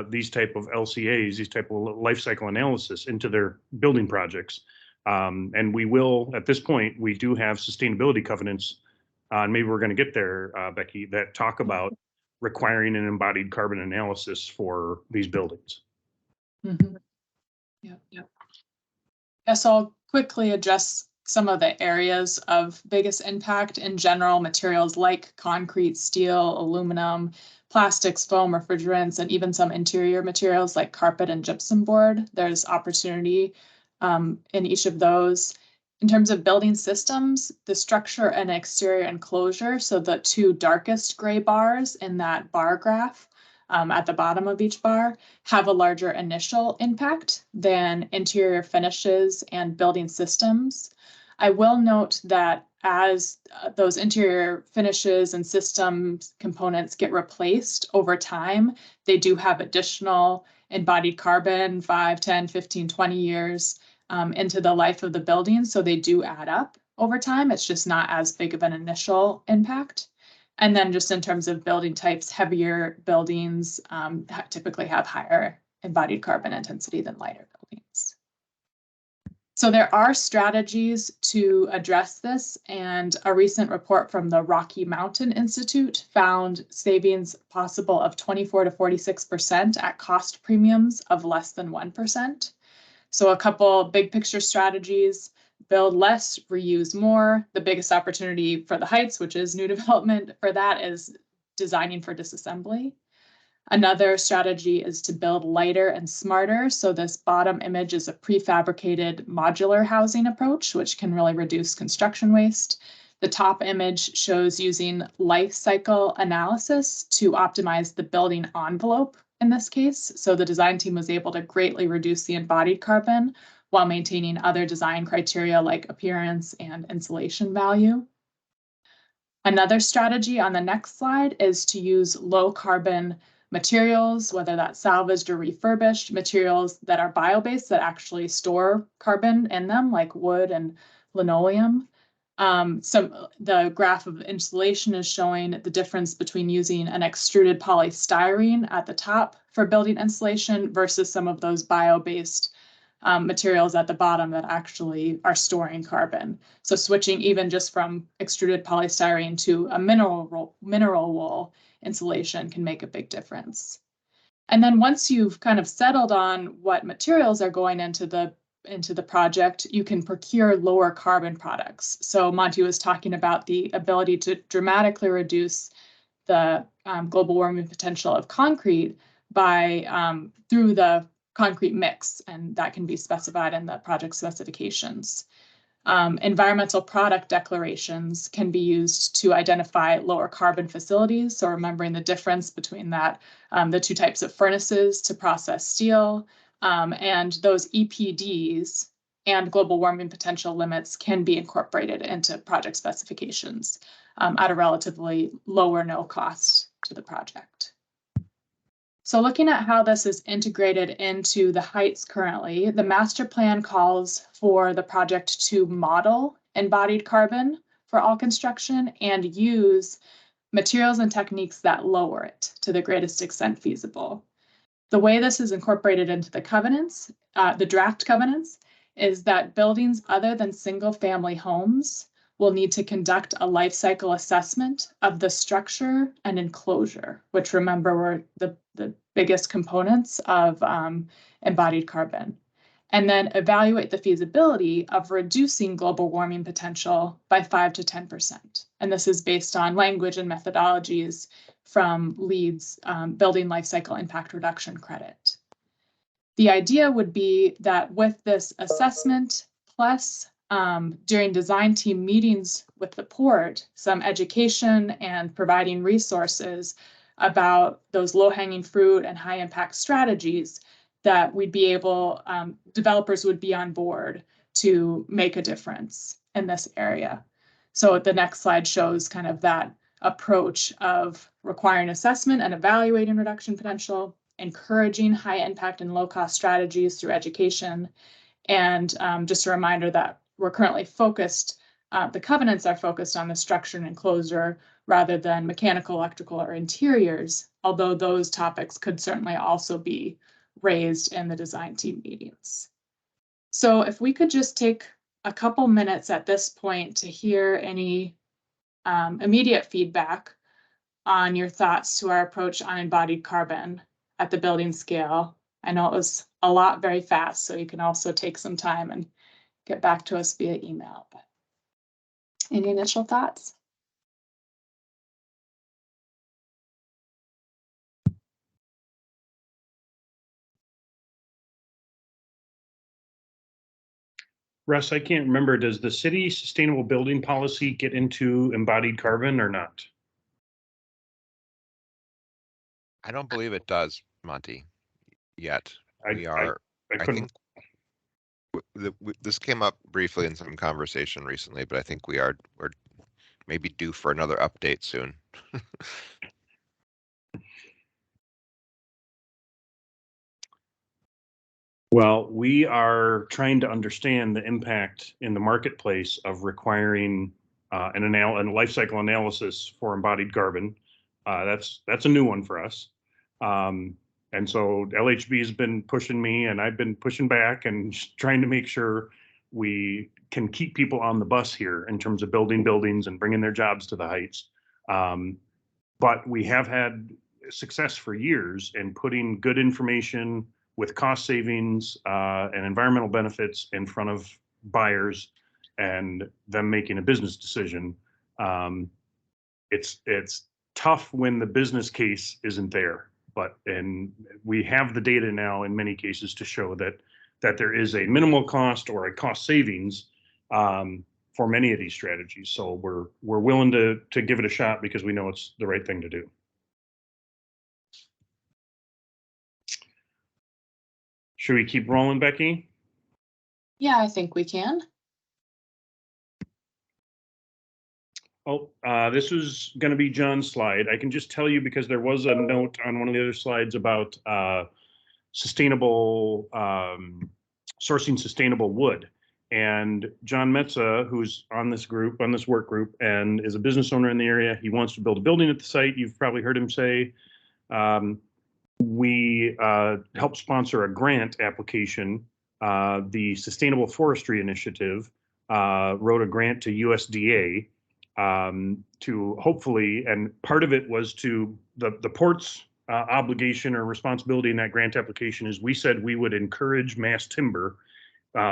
these type of LCAs, these type of life cycle analysis into their building projects. And we will, at this point, we do have sustainability covenants, and maybe we're going to get there, Becky, that talk about requiring an embodied carbon analysis for these buildings. Mm-hmm. Yeah, so I'll quickly address some of the areas of biggest impact. In general, materials like concrete, steel, aluminum, plastics, foam, refrigerants, and even some interior materials like carpet and gypsum board. There's opportunity in each of those. In terms of building systems, the structure and exterior enclosure, so the two darkest gray bars in that bar graph at the bottom of each bar, have a larger initial impact than interior finishes and building systems. I will note that as those interior finishes and systems components get replaced over time, they do have additional embodied carbon 5, 10, 15, 20 years into the life of the building. So they do add up over time. It's just not as big of an initial impact. And then just in terms of building types, heavier buildings typically have higher embodied carbon intensity than lighter buildings. So there are strategies to address this, and a recent report from the Rocky Mountain Institute found savings possible of 24 to 46% at cost premiums of less than 1%. So a couple big picture strategies: build less, reuse more. The biggest opportunity for the Heights, which is new development for that, is designing for disassembly. Another strategy is to build lighter and smarter. So this bottom image is a prefabricated modular housing approach, which can really reduce construction waste. The top image shows using life cycle analysis to optimize the building envelope in this case. So the design team was able to greatly reduce the embodied carbon while maintaining other design criteria like appearance and insulation value. Another strategy on the next slide is to use low carbon materials, whether that's salvaged or refurbished, materials that are bio-based that actually store carbon in them, like wood and linoleum. The graph of insulation is showing the difference between using an extruded polystyrene at the top for building insulation versus some of those bio-based materials at the bottom that actually are storing carbon. So switching even just from extruded polystyrene to a mineral wool insulation can make a big difference. And then once you've kind of settled on what materials are going into the project, you can procure lower carbon products. So Monty was talking about the ability to dramatically reduce the global warming potential of concrete by through the concrete mix, and that can be specified in the project specifications. Environmental product declarations can be used to identify lower carbon facilities. So remembering the difference between that, the two types of furnaces to process steel, and those EPDs and global warming potential limits can be incorporated into project specifications at a relatively low or no cost to the project. So looking at how this is integrated into the Heights currently, the master plan calls for the project to model embodied carbon for all construction and use materials and techniques that lower it to the greatest extent feasible. The way this is incorporated into the covenants, the draft covenants, is that buildings other than single-family homes will need to conduct a life cycle assessment of the structure and enclosure, which remember were the biggest components of embodied carbon, and then evaluate the feasibility of reducing global warming potential by 5 to 10%. And this is based on language and methodologies from LEED's Building Life Cycle Impact Reduction Credit. The idea would be that with this assessment, plus during design team meetings with the port, some education and providing resources about those low-hanging fruit and high-impact strategies, that we'd be able, developers would be on board to make a difference in this area. So the next slide shows kind of that approach of requiring assessment and evaluating reduction potential, encouraging high impact and low cost strategies through education. And just a reminder that we're currently focused, the covenants are focused on the structure and enclosure rather than mechanical, electrical, or interiors, although those topics could certainly also be raised in the design team meetings. So if we could just take a couple minutes at this point to hear any immediate feedback on your thoughts to our approach on embodied carbon at the building scale. I know it was a lot very fast, so you can also take some time and get back to us via email. But any initial thoughts? Russ, I can't remember, does the city sustainable building policy get into embodied carbon or not? I don't believe it does, Monty, yet. I couldn't. think this came up briefly in some conversation recently, but I think we're maybe due for another update soon. Well, we are trying to understand the impact in the marketplace of requiring a life cycle analysis for embodied carbon. That's a new one for us. And so LHB has been pushing me and I've been pushing back and trying to make sure we can keep people on the bus here in terms of building buildings and bringing their jobs to the Heights. But we have had success for years in putting good information with cost savings and environmental benefits in front of buyers and them making a business decision. It's tough when the business case isn't there, and we have the data now in many cases to show that there is a minimal cost or a cost savings for many of these strategies. So we're willing to give it a shot because we know it's the right thing to do. Should we keep rolling, Becky? Yeah, I think we can. Oh, this is going to be John's slide. I can just tell you because there was a note on one of the other slides about sustainable sourcing sustainable wood. And John Metza, who's on this work group, and is a business owner in the area, he wants to build a building at the site. You've probably heard him say. We helped sponsor a grant application. The Sustainable Forestry Initiative wrote a grant to USDA to hopefully, and part of it was to the port's obligation or responsibility in that grant application is we said we would encourage mass timber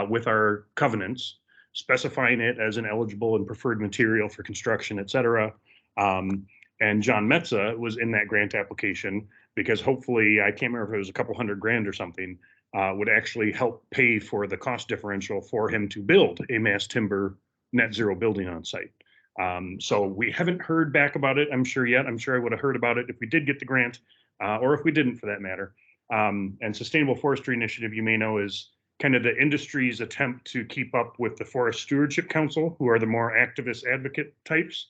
with our covenants, specifying it as an eligible and preferred material for construction, et cetera. And John Metza was in that grant application because hopefully, I can't remember if it was a couple $100,000 or something, would actually help pay for the cost differential for him to build a mass timber net zero building on site. So we haven't heard back about it, I'm sure yet. I'm sure I would have heard about it if we did get the grant, or if we didn't for that matter. And Sustainable Forestry Initiative, you may know, is kind of the industry's attempt to keep up with the Forest Stewardship Council, who are the more activist advocate types.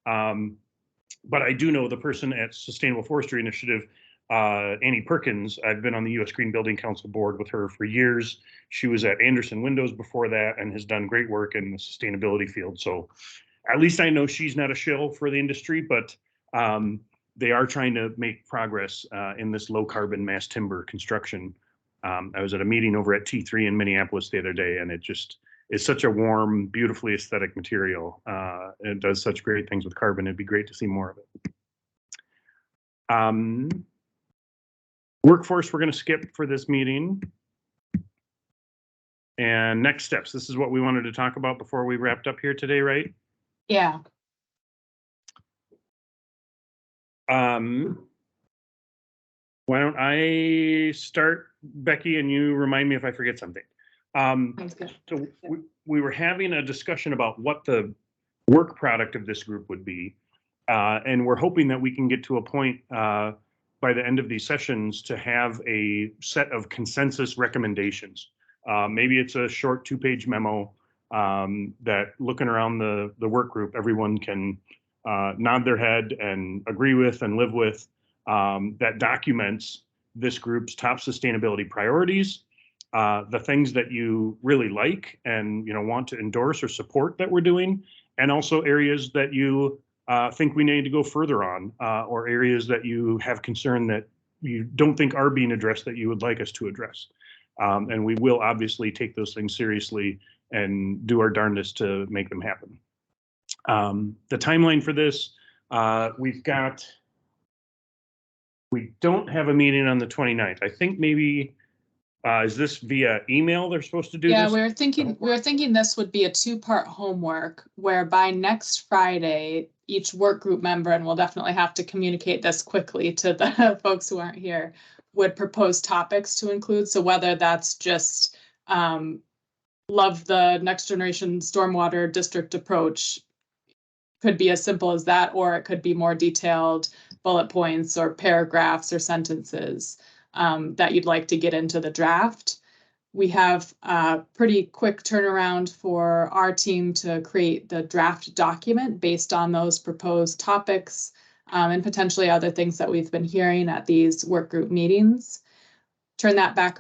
But I do know the person at Sustainable Forestry Initiative, Annie Perkins. I've been on the U.S. Green Building Council board with her for years. She was at Anderson Windows before that and has done great work in the sustainability field. So at least I know she's not a shill for the industry, but they are trying to make progress in this low carbon mass timber construction. I was at a meeting over at T3 in Minneapolis the other day, and it just is such a warm, beautifully aesthetic material. It does such great things with carbon. It'd be great to see more of it. Workforce, we're going to skip for this meeting. And next steps, this is what we wanted to talk about before we wrapped up here today, right? Yeah. Why don't I start, Becky, and you remind me if I forget something. Sounds good. So we were having a discussion about what the work product of this group would be. And we're hoping that we can get to a point by the end of these sessions to have a set of consensus recommendations. Maybe it's a short 2-page memo that, looking around the work group, everyone can nod their head and agree with and live with, that documents this group's top sustainability priorities, the things that you really like and want to endorse or support that we're doing, and also areas that you think we need to go further on, or areas that you have concern that you don't think are being addressed that you would like us to address. And we will obviously take those things seriously and do our darndest to make them happen. The timeline for this, we don't have a meeting on the 29th. I think maybe, is this via email they're supposed to do Yeah, this? we were thinking this would be a 2-part homework where by next Friday, each work group member, and we'll definitely have to communicate this quickly to the folks who aren't here, would propose topics to include. So whether that's just love the next generation stormwater district approach, could be as simple as that, or it could be more detailed bullet points or paragraphs or sentences that you'd like to get into the draft. We have a pretty quick turnaround for our team to create the draft document based on those proposed topics and potentially other things that we've been hearing at these work group meetings. Turn that back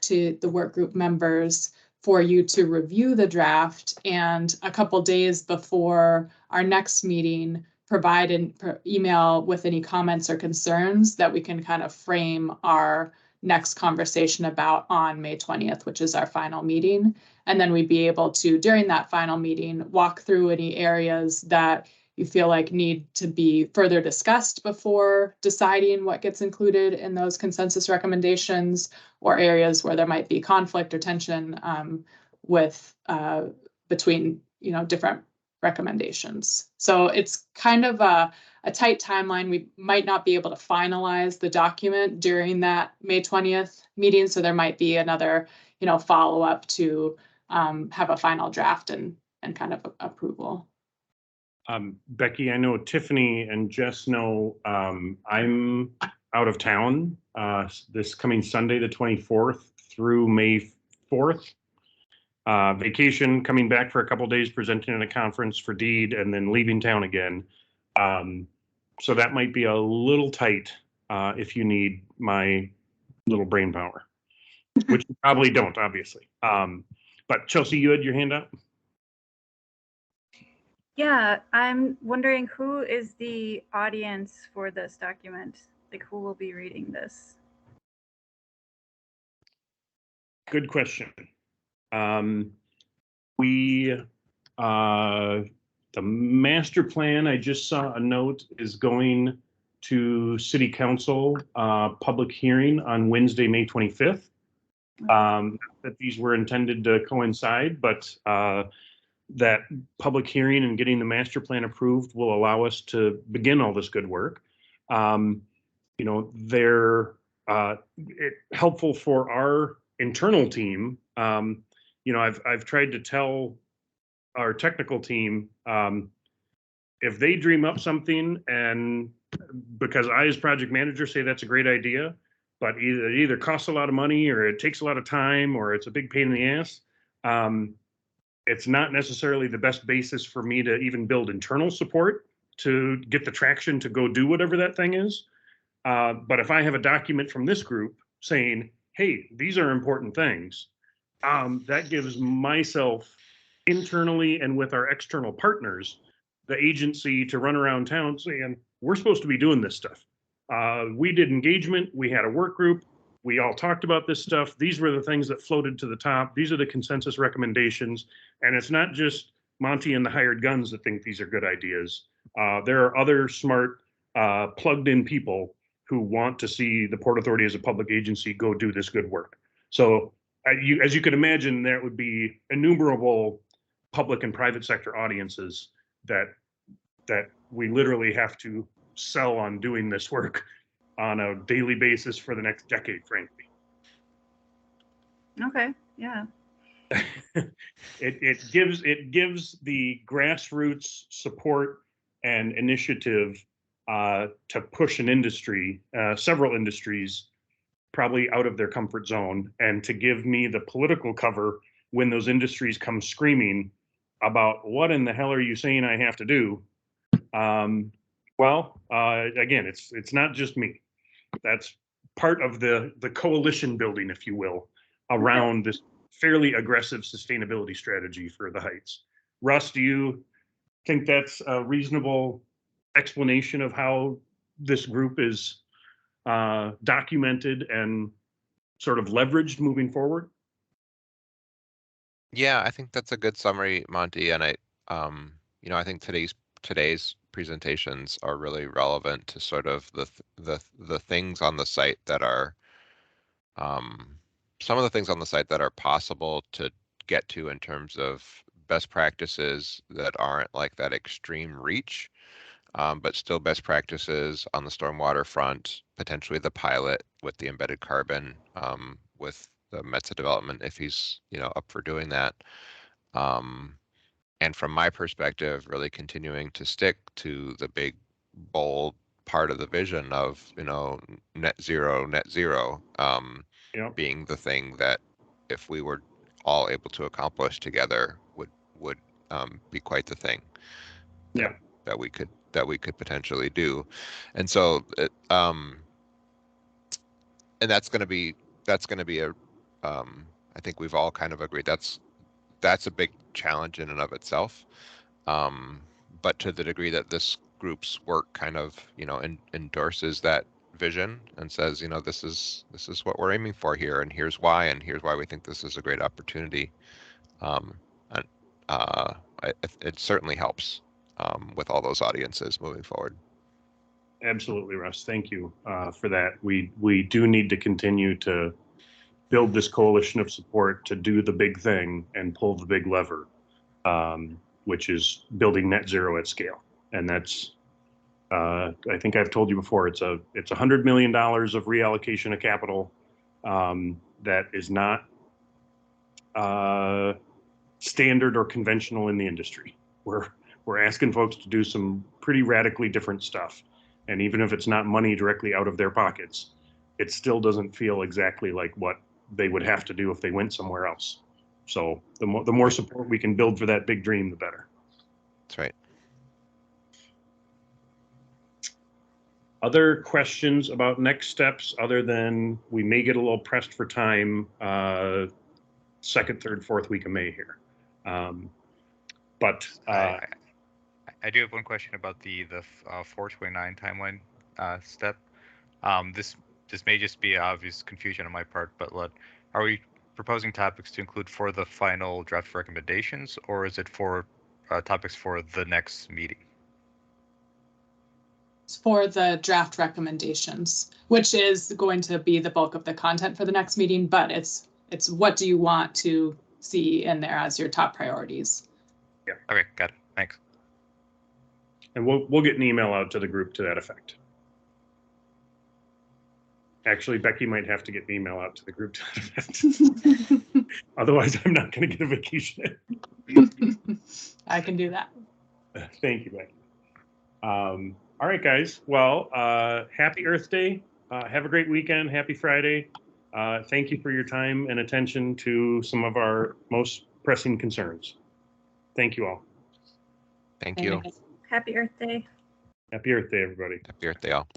to the work group members for you to review the draft, and a couple days before our next meeting, provide an email with any comments or concerns that we can kind of frame our next conversation about on May 20th, which is our final meeting. And then we'd be able to, during that final meeting, walk through any areas that you feel like need to be further discussed before deciding what gets included in those consensus recommendations, or areas where there might be conflict or tension with between different recommendations. So it's kind of a tight timeline. We might not be able to finalize the document during that May 20th meeting, so there might be another follow up to have a final draft and kind of approval. Becky, I know Tiffany and Jess know I'm out of town this coming Sunday, the 24th through May 4th. Vacation, coming back for a couple days, presenting at a conference for DEED, and then leaving town again. So that might be a little tight if you need my little brain power, which you probably don't, obviously. But Chelsea, you had your hand up? Yeah, I'm wondering who is the audience for this document? Like, who will be reading this? Good question. The master plan, I just saw a note, is going to City Council public hearing on Wednesday, May 25th. That these were intended to coincide, but that public hearing and getting the master plan approved will allow us to begin all this good work. They're helpful for our internal team. I've tried to tell our technical team, if they dream up something, and because I as project manager say that's a great idea, but it either costs a lot of money or it takes a lot of time or it's a big pain in the ass, it's not necessarily the best basis for me to even build internal support to get the traction to go do whatever that thing is. But if I have a document from this group saying, hey, these are important things, that gives myself internally and with our external partners the agency to run around town saying, we're supposed to be doing this stuff. We did engagement, we had a work group, we all talked about this stuff. These were the things that floated to the top. These are the consensus recommendations. And it's not just Monty and the hired guns that think these are good ideas. There are other smart, plugged in people who want to see the Port Authority as a public agency go do this good work. So as you can imagine, there would be innumerable public and private sector audiences that we literally have to sell on doing this work on a daily basis for the next decade, frankly. Okay, yeah. It gives the grassroots support and initiative to push an industry, several industries, probably out of their comfort zone, and to give me the political cover when those industries come screaming about what in the hell are you saying I have to do. Again, it's not just me. That's part of the coalition building, if you will, around this fairly aggressive sustainability strategy for the Heights. Russ, do you think that's a reasonable explanation of how this group is documented and sort of leveraged moving forward? Yeah, I think that's a good summary, Monty. And I think today's presentations are really relevant to sort of the things on the site that are some of the things on the site that are possible to get to in terms of best practices that aren't like that extreme reach, but still best practices on the stormwater front, potentially the pilot with the embedded carbon, with the Metza development if he's up for doing that. And from my perspective, really continuing to stick to the big, bold part of the vision of net zero, being the thing that if we were all able to accomplish together would be quite the thing. Yeah. That we could potentially do. And so and that's going to be a I think we've all kind of agreed that's a big challenge in and of itself. But to the degree that this group's work kind of endorses that vision and says, this is what we're aiming for here, and here's why we think this is a great opportunity. It certainly helps. with all those audiences moving forward. Absolutely, Russ. Thank you for that. We do need to continue to build this coalition of support to do the big thing and pull the big lever, which is building net zero at scale. And that's, I think I've told you before, it's $100 million of reallocation of capital that is not standard or conventional in the industry. We're asking folks to do some pretty radically different stuff. And even if it's not money directly out of their pockets, it still doesn't feel exactly like what they would have to do if they went somewhere else. So the more support we can build for that big dream, the better. That's right. Other questions about next steps other than we may get a little pressed for time second, third, fourth week of May here. But I do have one question about the 429 timeline step. This may just be obvious confusion on my part, but are we proposing topics to include for the final draft recommendations, or is it for topics for the next meeting? For the draft recommendations, which is going to be the bulk of the content for the next meeting, but it's what do you want to see in there as your top priorities? Yeah. Okay, got it. Thanks. And we'll get an email out to the group to that effect. Actually, Becky might have to get an email out to the group to that effect. Otherwise, I'm not going to get a vacation. I can do that. Thank you, Becky. All right, guys. Well, happy Earth Day. Have a great weekend. Happy Friday. Thank you for your time and attention to some of our most pressing concerns. Thank you all. Thank you. Happy Earth Day. Happy Earth Day, everybody. Happy Earth Day all.